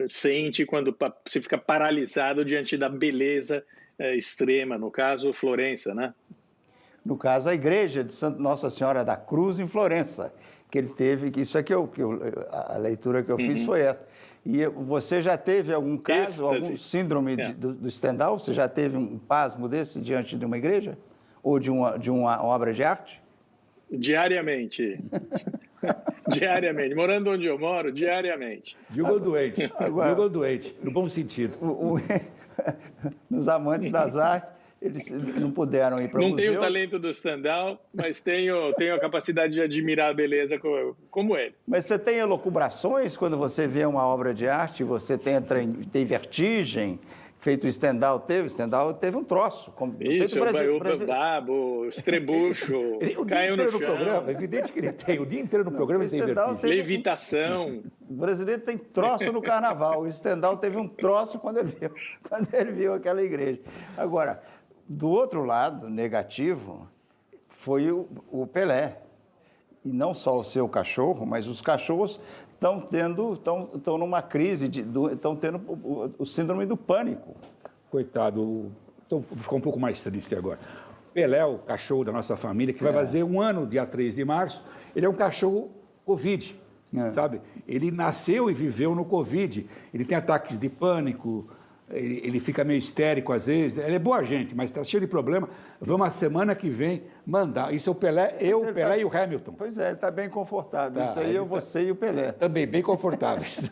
sente quando você fica paralisado diante da beleza extrema, no caso, Florença, né? No caso, a igreja de Nossa Senhora da Cruz, em Florença, que ele teve, isso aqui, a leitura que eu fiz foi essa. E você já teve algum caso, algum síndrome do Stendhal? Você já teve um pasmo desse diante de uma igreja? Ou de uma obra de arte? Diariamente. Diariamente. Morando onde eu moro, diariamente. Diogo doente. Agora- Diogo doente, no bom sentido. Nos amantes das artes, eles não puderam ir para Não museus. tenho o talento do Stendhal, mas tenho a capacidade de admirar a beleza como ele. Mas você tem elucubrações quando você vê uma obra de arte? Você tem vertigem? Feito o Stendhal teve um troço. Isso, feito o babo, o estrebucho, O dia caiu no inteiro chão, no programa, é evidente que ele tem. O dia inteiro no programa ele tem Stendhal vertigem. levitação. O brasileiro tem troço no carnaval. O Stendhal teve um troço quando ele viu aquela igreja. Agora, do outro lado, negativo, foi o Pelé. E não só o seu cachorro, mas os cachorros estão numa crise, estão tendo o síndrome do pânico. Coitado, vou ficar um pouco mais triste agora. Pelé, o cachorro da nossa família, que vai fazer um ano, dia 3 de março, ele é um cachorro Covid, sabe? Ele nasceu e viveu no Covid. Ele tem ataques de pânico, ele fica meio histérico às vezes. Ele é boa gente, mas está cheio de problema. Vamos a semana que vem mandar. Isso é o Pelé, o Pelé e o Hamilton. Pois é, ele está bem confortável. Tá, Isso aí você e o Pelé. Também bem confortáveis.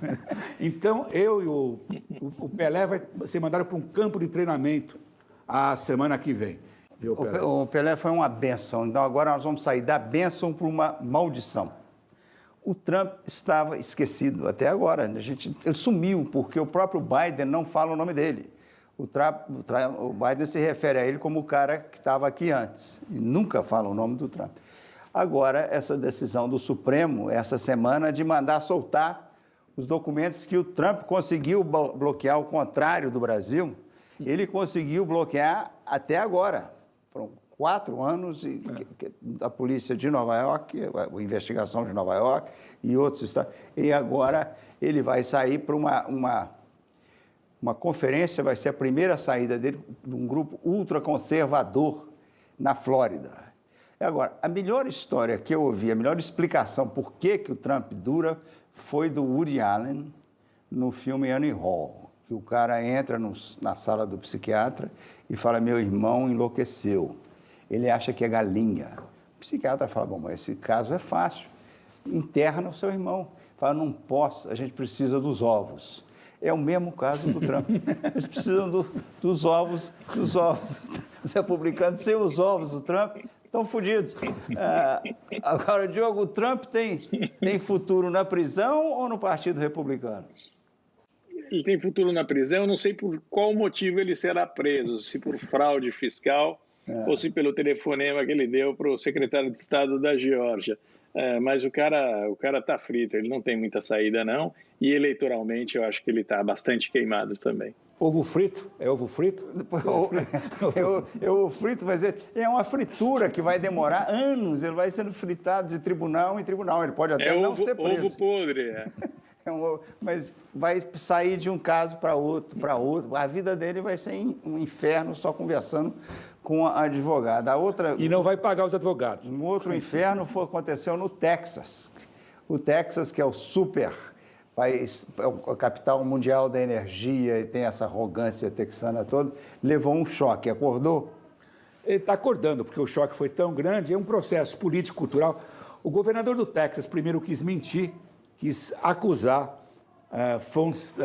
Então, eu e o Pelé vai ser mandado para um campo de treinamento a semana que vem. Viu, Pelé? O Pelé foi uma bênção. Então agora nós vamos sair da bênção para uma maldição. O Trump estava esquecido até agora. Ele sumiu porque o próprio Biden não fala o nome dele. O Biden se refere a ele como o cara que estava aqui antes e nunca fala o nome do Trump. Agora, essa decisão do Supremo, essa semana, de mandar soltar os documentos que o Trump conseguiu bloquear, ao contrário do Brasil, ele conseguiu bloquear até agora. Foram 4 anos da polícia de Nova York, a investigação de Nova York e outros estados. E agora ele vai sair para uma conferência, vai ser a primeira saída dele de um grupo ultraconservador na Flórida. Agora, a melhor história que eu ouvi, a melhor explicação por que o Trump dura, foi do Woody Allen no filme Annie Hall, que o cara entra na sala do psiquiatra e fala: meu irmão enlouqueceu. Ele acha que é galinha. O psiquiatra fala: bom, mas esse caso é fácil. Interna o seu irmão. Fala: não posso, a gente precisa dos ovos. É o mesmo caso do Trump. Eles precisam dos ovos. Os republicanos, sem os ovos do Trump, estão fodidos. Agora, Diogo, o Trump tem futuro na prisão ou no Partido Republicano? Ele tem futuro na prisão, eu não sei por qual motivo ele será preso, se por fraude fiscal ou se pelo telefonema que ele deu para o secretário de Estado da Geórgia. Mas o cara está frito, ele não tem muita saída não, e eleitoralmente eu acho que ele está bastante queimado também. Ovo frito? É ovo frito? É ovo frito, mas é uma fritura que vai demorar anos, ele vai sendo fritado de tribunal em tribunal, ele pode até não ser preso. Ovo podre, mas vai sair de um caso para outro. A vida dele vai ser um inferno só conversando com a advogada. E não vai pagar os advogados. Um outro inferno aconteceu no Texas. O Texas, que é o super país, é a capital mundial da energia e tem essa arrogância texana toda, levou um choque. Acordou? Ele está acordando, porque o choque foi tão grande, é um processo político-cultural. O governador do Texas primeiro quis mentir, quis acusar fontes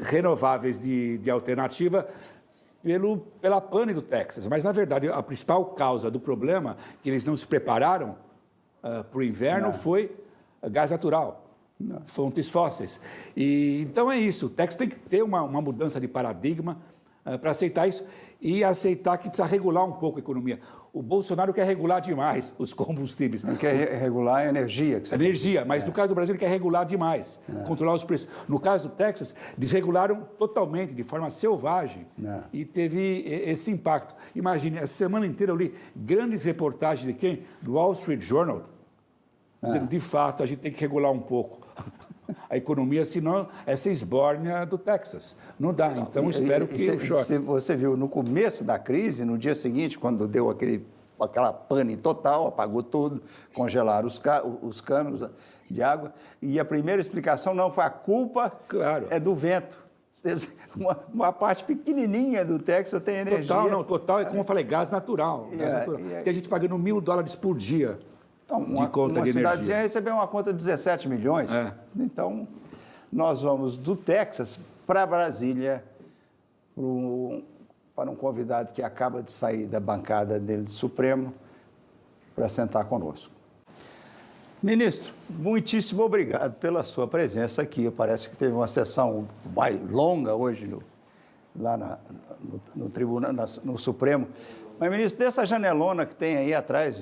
renováveis de alternativa pela pane do Texas. Mas, na verdade, a principal causa do problema, que eles não se prepararam para o inverno, foi gás natural, fontes fósseis. Então é isso, o Texas tem que ter uma mudança de paradigma para aceitar isso e aceitar que precisa regular um pouco a economia. O Bolsonaro quer regular demais os combustíveis. Ele quer regular a energia. Mas no caso do Brasil ele quer regular demais, controlar os preços. No caso do Texas, desregularam totalmente, de forma selvagem, e teve esse impacto. Imagine, essa semana inteira eu li grandes reportagens de quem? Do Wall Street Journal, dizendo, de fato, a gente tem que regular um pouco a economia, senão essa esbórnia do Texas. Não dá, então espero que o choque... Você viu, no começo da crise, no dia seguinte, quando deu aquela pane total, apagou tudo, congelaram os canos de água, e a primeira explicação não foi a culpa, é do vento. Uma parte pequenininha do Texas tem energia. Total, é como eu falei, gás natural. Tem a gente pagando $1.000 por dia Então, de conta de cidadezinha energia. recebeu uma conta de 17 milhões. É. Então, nós vamos do Texas para Brasília para um convidado que acaba de sair da bancada dele do Supremo para sentar conosco. Ministro, muitíssimo obrigado pela sua presença aqui. Parece que teve uma sessão mais longa hoje lá no tribunal, no Supremo. Mas, ministro, dessa janelona que tem aí atrás,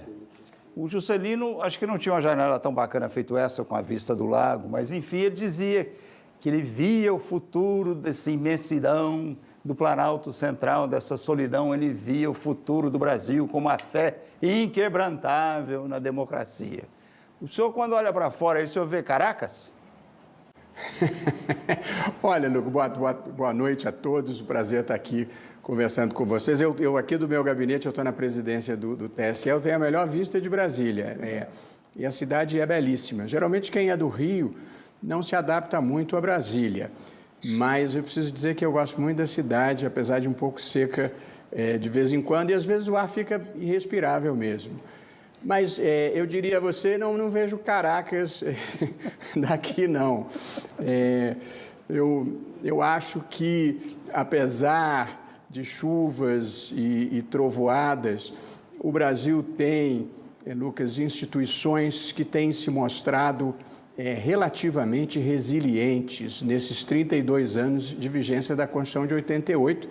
o Juscelino, acho que não tinha uma janela tão bacana feito essa, com a vista do lago, mas, enfim, ele dizia que ele via o futuro dessa imensidão do Planalto Central, dessa solidão, ele via o futuro do Brasil com uma fé inquebrantável na democracia. O senhor, quando olha para fora, aí o senhor vê Caracas? Olha, Luco, boa noite a todos, um prazer estar aqui conversando com vocês. Eu aqui do meu gabinete, eu estou na presidência do TSE, eu tenho a melhor vista de Brasília, e a cidade é belíssima. Geralmente quem é do Rio não se adapta muito a Brasília, mas eu preciso dizer que eu gosto muito da cidade, apesar de um pouco seca de vez em quando, e às vezes o ar fica irrespirável mesmo. Mas eu diria a você, não vejo Caracas daqui, não. Eu acho que, apesar de chuvas e trovoadas, o Brasil tem, Lucas, instituições que têm se mostrado relativamente resilientes nesses 32 anos de vigência da Constituição de 88,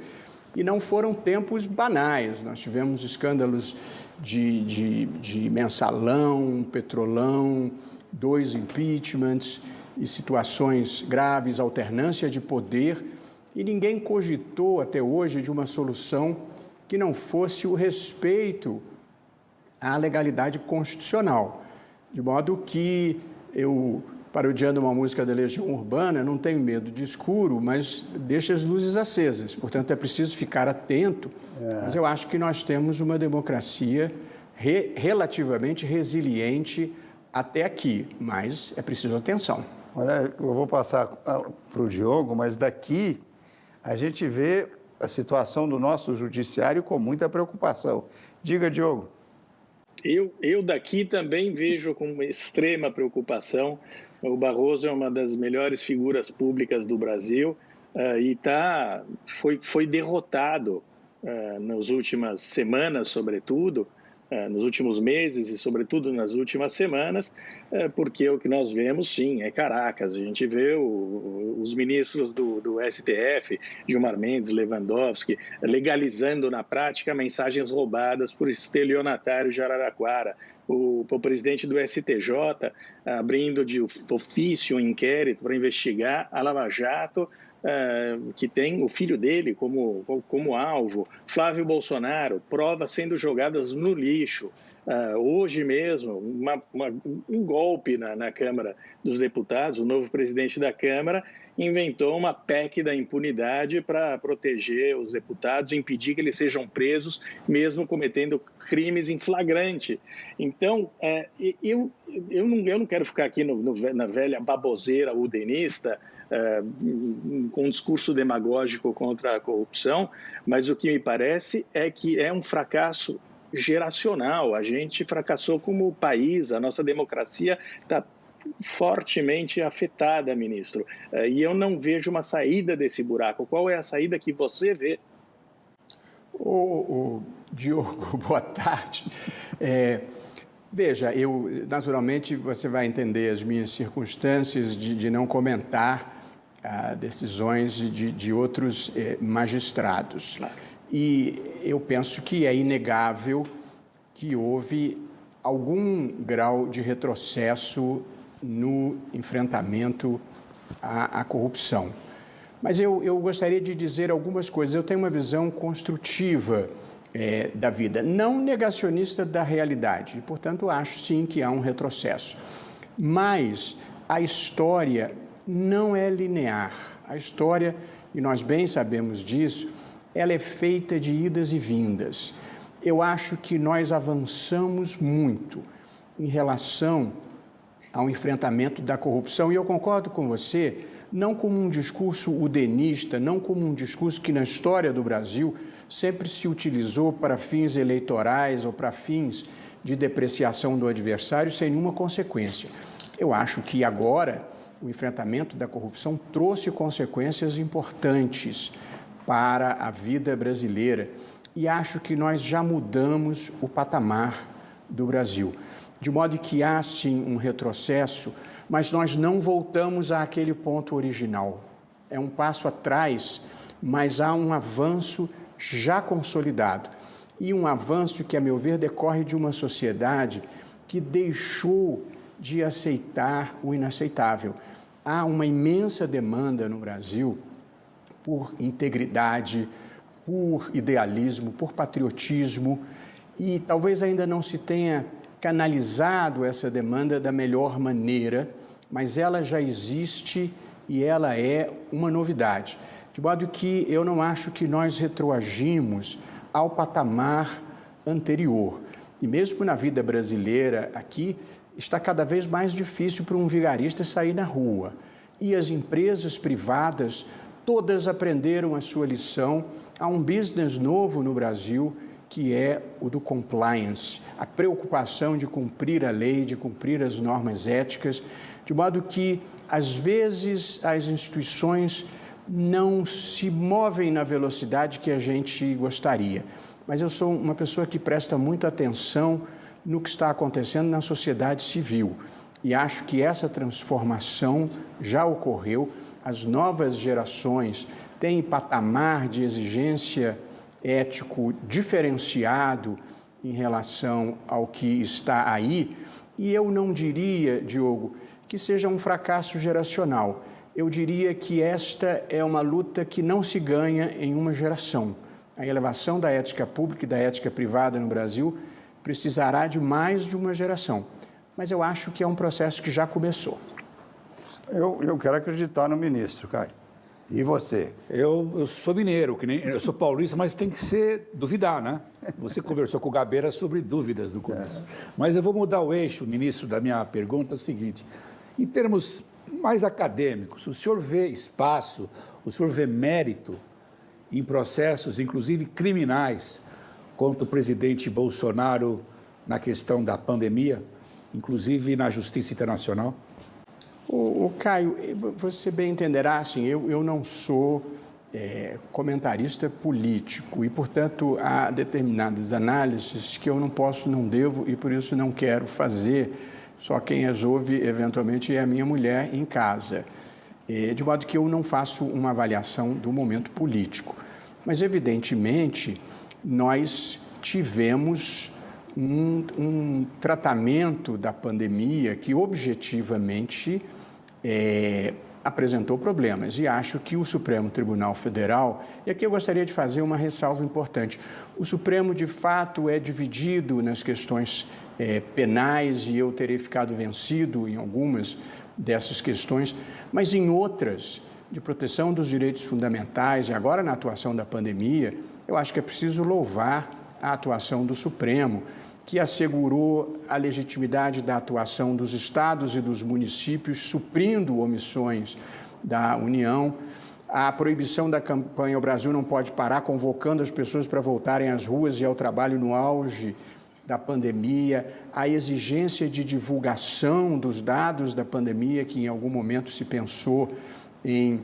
e não foram tempos banais. Nós tivemos escândalos de mensalão, petrolão, 2 impeachments e situações graves, alternância de poder, e ninguém cogitou até hoje de uma solução que não fosse o respeito à legalidade constitucional. De modo que eu, parodiando uma música da Legião Urbana, não tenho medo de escuro, mas deixa as luzes acesas. Portanto, é preciso ficar atento. Mas eu acho que nós temos uma democracia relativamente resiliente até aqui, mas é preciso atenção. Olha, eu vou passar para o Diogo, mas daqui a gente vê a situação do nosso judiciário com muita preocupação. Diga, Diogo. Eu daqui também vejo com extrema preocupação. O Barroso é uma das melhores figuras públicas do Brasil e foi derrotado nas últimas semanas, sobretudo, nos últimos meses e, sobretudo, nas últimas semanas, porque o que nós vemos, sim, é Caracas. A gente vê os ministros do STF, Gilmar Mendes, Lewandowski, legalizando na prática mensagens roubadas por estelionatários de Araraquara. O presidente do STJ abrindo de ofício um inquérito para investigar a Lava Jato, que tem o filho dele como alvo. Flávio Bolsonaro, provas sendo jogadas no lixo. Hoje mesmo, um golpe na Câmara dos Deputados, o novo presidente da Câmara inventou uma PEC da impunidade para proteger os deputados, impedir que eles sejam presos, mesmo cometendo crimes em flagrante. Então, eu não quero ficar aqui na velha baboseira udenista, com um discurso demagógico contra a corrupção, mas o que me parece é que é um fracasso geracional. A gente fracassou como país, a nossa democracia está fortemente afetada, ministro. E eu não vejo uma saída desse buraco. Qual é a saída que você vê? Diogo, boa tarde. Veja, naturalmente você vai entender as minhas circunstâncias de não comentar decisões de outros magistrados. Claro. E eu penso que é inegável que houve algum grau de retrocesso no enfrentamento à corrupção. Mas eu gostaria de dizer algumas coisas. Eu tenho uma visão construtiva da vida, não negacionista da realidade. E, portanto, acho sim que há um retrocesso. Mas a história não é linear. A história, e nós bem sabemos disso, ela é feita de idas e vindas. Eu acho que nós avançamos muito em relação ao enfrentamento da corrupção, e eu concordo com você, não como um discurso udenista, não como um discurso que na história do Brasil sempre se utilizou para fins eleitorais ou para fins de depreciação do adversário sem nenhuma consequência. Eu acho que agora o enfrentamento da corrupção trouxe consequências importantes para a vida brasileira e acho que nós já mudamos o patamar do Brasil. De modo que há, sim, um retrocesso, mas nós não voltamos àquele ponto original. É um passo atrás, mas há um avanço já consolidado. E um avanço que, a meu ver, decorre de uma sociedade que deixou de aceitar o inaceitável. Há uma imensa demanda no Brasil por integridade, por idealismo, por patriotismo, e talvez ainda não se tenha canalizado essa demanda da melhor maneira, mas ela já existe e ela é uma novidade. De modo que eu não acho que nós retroagimos ao patamar anterior. E mesmo na vida brasileira aqui, está cada vez mais difícil para um vigarista sair na rua. E as empresas privadas, todas aprenderam a sua lição. Há um business novo no Brasil, que é o do compliance, a preocupação de cumprir a lei, de cumprir as normas éticas, de modo que, às vezes, as instituições não se movem na velocidade que a gente gostaria. Mas eu sou uma pessoa que presta muita atenção no que está acontecendo na sociedade civil e acho que essa transformação já ocorreu. As novas gerações têm patamar de exigência ético diferenciado em relação ao que está aí, e eu não diria, Diogo, que seja um fracasso geracional. Eu diria que esta é uma luta que não se ganha em uma geração. A elevação da ética pública e da ética privada no Brasil precisará de mais de uma geração, mas eu acho que é um processo que já começou. Eu quero acreditar no ministro, Caio. E você? Eu sou mineiro, eu sou paulista, mas tem que ser duvidar, né? Você conversou com o Gabeira sobre dúvidas no começo. Mas eu vou mudar o eixo, ministro, da minha pergunta, é o seguinte. Em termos mais acadêmicos, o senhor vê espaço, o senhor vê mérito em processos, inclusive criminais, contra o presidente Bolsonaro na questão da pandemia, inclusive na Justiça Internacional? O Caio, você bem entenderá, assim, eu não sou comentarista político e, portanto, há determinadas análises que eu não posso, não devo e, por isso, não quero fazer. Só quem as ouve, eventualmente, é a minha mulher em casa. De modo que eu não faço uma avaliação do momento político. Mas, evidentemente, nós tivemos um tratamento da pandemia que, objetivamente, apresentou problemas. E acho que o Supremo Tribunal Federal, e aqui eu gostaria de fazer uma ressalva importante, o Supremo, de fato, é dividido nas questões penais e eu terei ficado vencido em algumas dessas questões, mas em outras, de proteção dos direitos fundamentais e agora na atuação da pandemia, eu acho que é preciso louvar a atuação do Supremo, que assegurou a legitimidade da atuação dos estados e dos municípios, suprindo omissões da União, a proibição da campanha O Brasil Não Pode Parar, convocando as pessoas para voltarem às ruas e ao trabalho no auge da pandemia, a exigência de divulgação dos dados da pandemia, que em algum momento se pensou em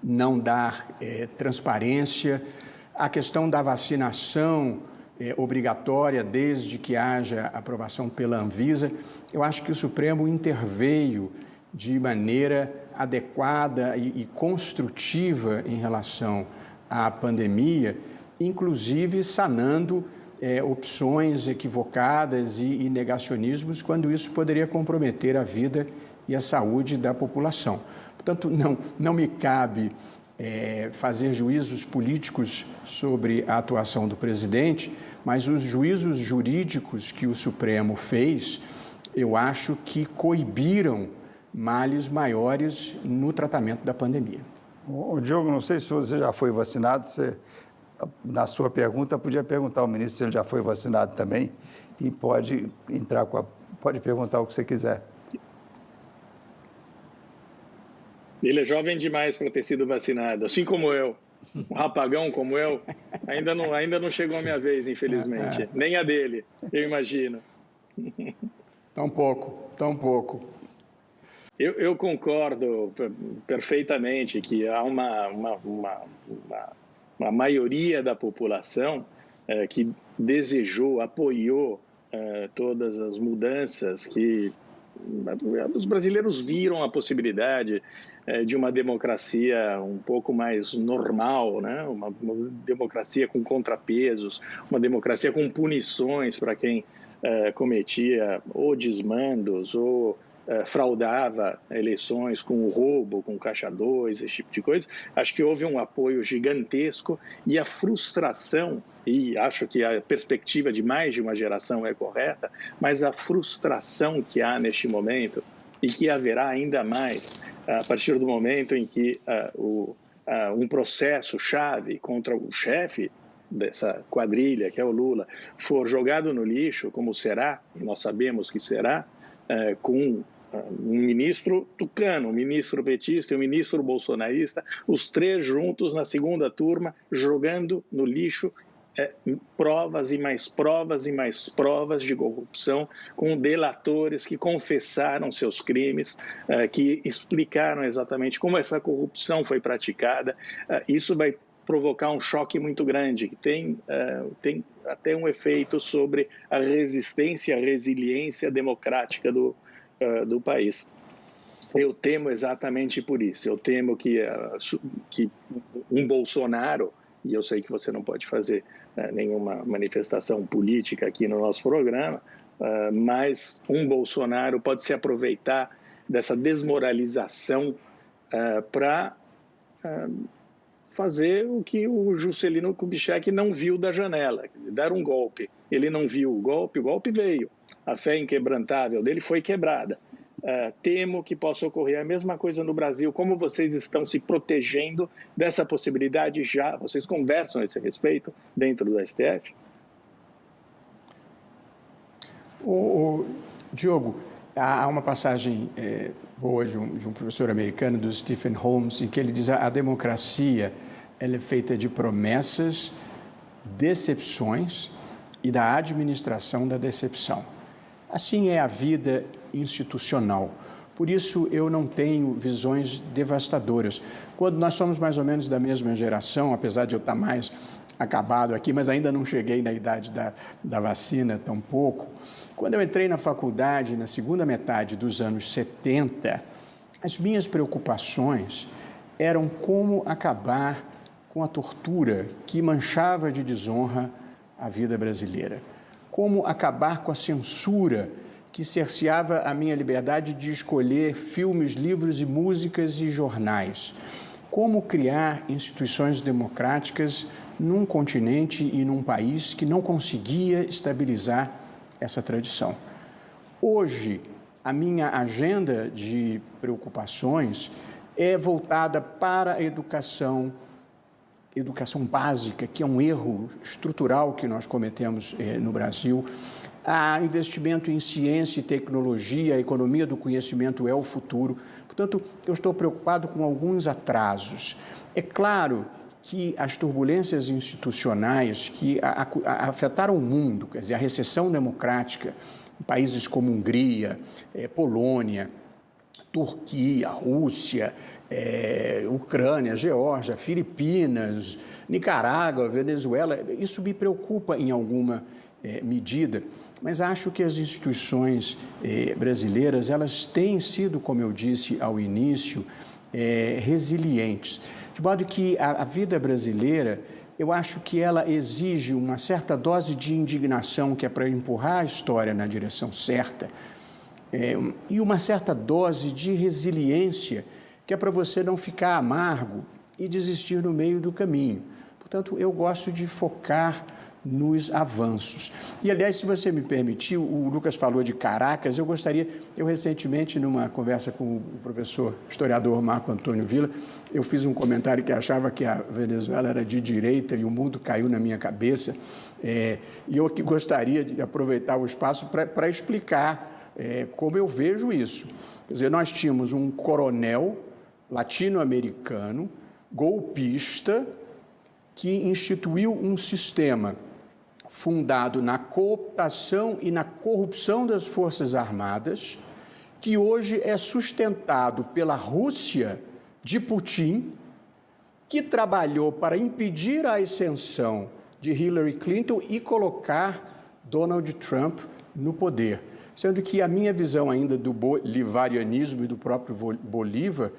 não dar transparência, a questão da vacinação obrigatória desde que haja aprovação pela Anvisa. Eu acho que o Supremo interveio de maneira adequada e construtiva em relação à pandemia, inclusive sanando opções equivocadas e negacionismos, quando isso poderia comprometer a vida e a saúde da população. Portanto, não me cabe fazer juízos políticos sobre a atuação do presidente, mas os juízos jurídicos que o Supremo fez, eu acho que coibiram males maiores no tratamento da pandemia. Diogo, não sei se você já foi vacinado, você, na sua pergunta, podia perguntar ao ministro se ele já foi vacinado também e pode perguntar o que você quiser. Ele é jovem demais para ter sido vacinado, assim como eu. Um rapagão como eu, ainda não chegou a minha vez, infelizmente. Nem a dele, eu imagino. Tão pouco. Eu concordo perfeitamente que há uma maioria da população que desejou, apoiou todas as mudanças que os brasileiros viram a possibilidade de uma democracia um pouco mais normal, né? Uma democracia com contrapesos, uma democracia com punições para quem cometia ou desmandos ou fraudava eleições com o roubo, com caixa 2, esse tipo de coisa. Acho que houve um apoio gigantesco e a frustração, e acho que a perspectiva de mais de uma geração é correta, mas a frustração que há neste momento e que haverá ainda mais a partir do momento em que um processo chave contra o chefe dessa quadrilha, que é o Lula, for jogado no lixo, como será, e nós sabemos que será, com um ministro tucano, um ministro petista e um ministro bolsonarista, os três juntos na segunda turma, jogando no lixo provas e mais provas e mais provas de corrupção, com delatores que confessaram seus crimes, que explicaram exatamente como essa corrupção foi praticada. Isso vai provocar um choque muito grande, que tem até um efeito sobre a resistência, a resiliência democrática do país. Eu temo exatamente por isso. Eu temo que um Bolsonaro, e eu sei que você não pode fazer nenhuma manifestação política aqui no nosso programa, mas um Bolsonaro pode se aproveitar dessa desmoralização para fazer o que o Juscelino Kubitschek não viu da janela, dar um golpe. Ele não viu o golpe veio. A fé inquebrantável dele foi quebrada. Temo que possa ocorrer a mesma coisa no Brasil. Como vocês estão se protegendo dessa possibilidade já? Vocês conversam a esse respeito dentro do STF? Diogo, há uma passagem boa de um professor americano, do Stephen Holmes, em que ele diz que a democracia ela é feita de promessas, decepções e da administração da decepção. Assim é a vida institucional. Por isso, eu não tenho visões devastadoras. Quando nós somos mais ou menos da mesma geração, apesar de eu estar mais acabado aqui, mas ainda não cheguei na idade da vacina, tampouco. Quando eu entrei na faculdade, na segunda metade dos anos 70, as minhas preocupações eram como acabar com a tortura que manchava de desonra a vida brasileira. Como acabar com a censura que cerceava a minha liberdade de escolher filmes, livros e músicas e jornais. Como criar instituições democráticas num continente e num país que não conseguia estabilizar essa tradição. Hoje, a minha agenda de preocupações é voltada para a educação básica, que é um erro estrutural que nós cometemos no Brasil. Há investimento em ciência e tecnologia, a economia do conhecimento é o futuro. Portanto, eu estou preocupado com alguns atrasos. É claro que as turbulências institucionais que afetaram o mundo, quer dizer, a recessão democrática em países como Hungria, Polônia, Turquia, Rússia, Ucrânia, Geórgia, Filipinas, Nicarágua, Venezuela, isso me preocupa em alguma medida, mas acho que as instituições brasileiras, elas têm sido, como eu disse ao início, resilientes. De modo que a vida brasileira, eu acho que ela exige uma certa dose de indignação, que é para empurrar a história na direção certa, e uma certa dose de resiliência, que é para você não ficar amargo e desistir no meio do caminho. Portanto, eu gosto de focar nos avanços. E, aliás, se você me permitir, o Lucas falou de Caracas, eu recentemente, numa conversa com o professor historiador Marco Antônio Villa, eu fiz um comentário que achava que a Venezuela era de direita e o mundo caiu na minha cabeça, e eu que gostaria de aproveitar o espaço para explicar como eu vejo isso. Quer dizer, nós tínhamos um coronel latino-americano, golpista, que instituiu um sistema fundado na cooptação e na corrupção das Forças Armadas, que hoje é sustentado pela Rússia de Putin, que trabalhou para impedir a ascensão de Hillary Clinton e colocar Donald Trump no poder. Sendo que a minha visão ainda do bolivarianismo e do próprio Bolívar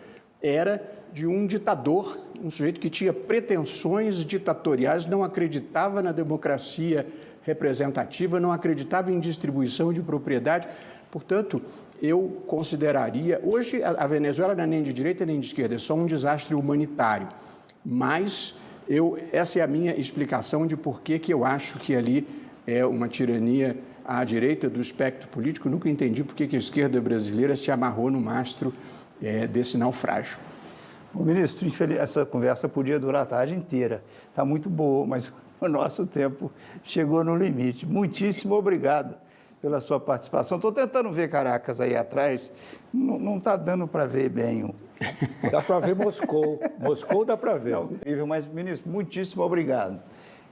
era de um ditador, um sujeito que tinha pretensões ditatoriais, não acreditava na democracia representativa, não acreditava em distribuição de propriedade. Portanto, eu consideraria... Hoje, a Venezuela não é nem de direita nem de esquerda, é só um desastre humanitário. Mas essa é a minha explicação de por que eu acho que ali é uma tirania à direita do espectro político. Nunca entendi por que a esquerda brasileira se amarrou no mastro desse naufrágio. Bom, ministro, essa conversa podia durar a tarde inteira. Está muito boa, mas o nosso tempo chegou no limite. Muitíssimo obrigado pela sua participação. Estou tentando ver Caracas aí atrás, não está dando para ver bem. Dá para ver Moscou. Moscou dá para ver. Não, incrível, mas, ministro, muitíssimo obrigado.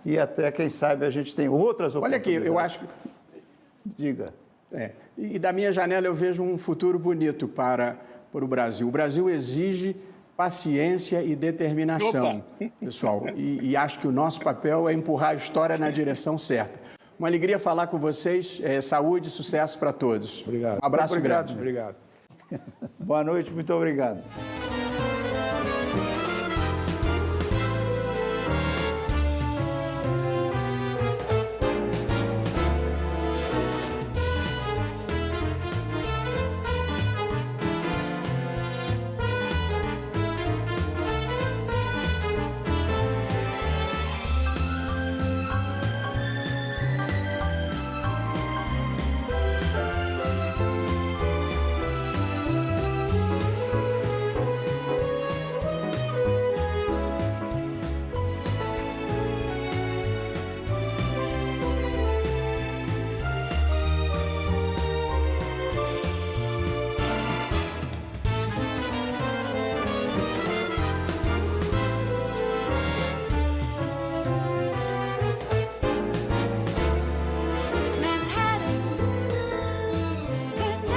E até, quem sabe, a gente tem outras oportunidades. Olha aqui, eu acho que... Diga. E da minha janela eu vejo um futuro bonito para o Brasil. O Brasil exige paciência e determinação, pessoal. E acho que o nosso papel é empurrar a história na direção certa. Uma alegria falar com vocês. Saúde e sucesso para todos. Obrigado. Um abraço grande. Obrigado. Boa noite, muito obrigado.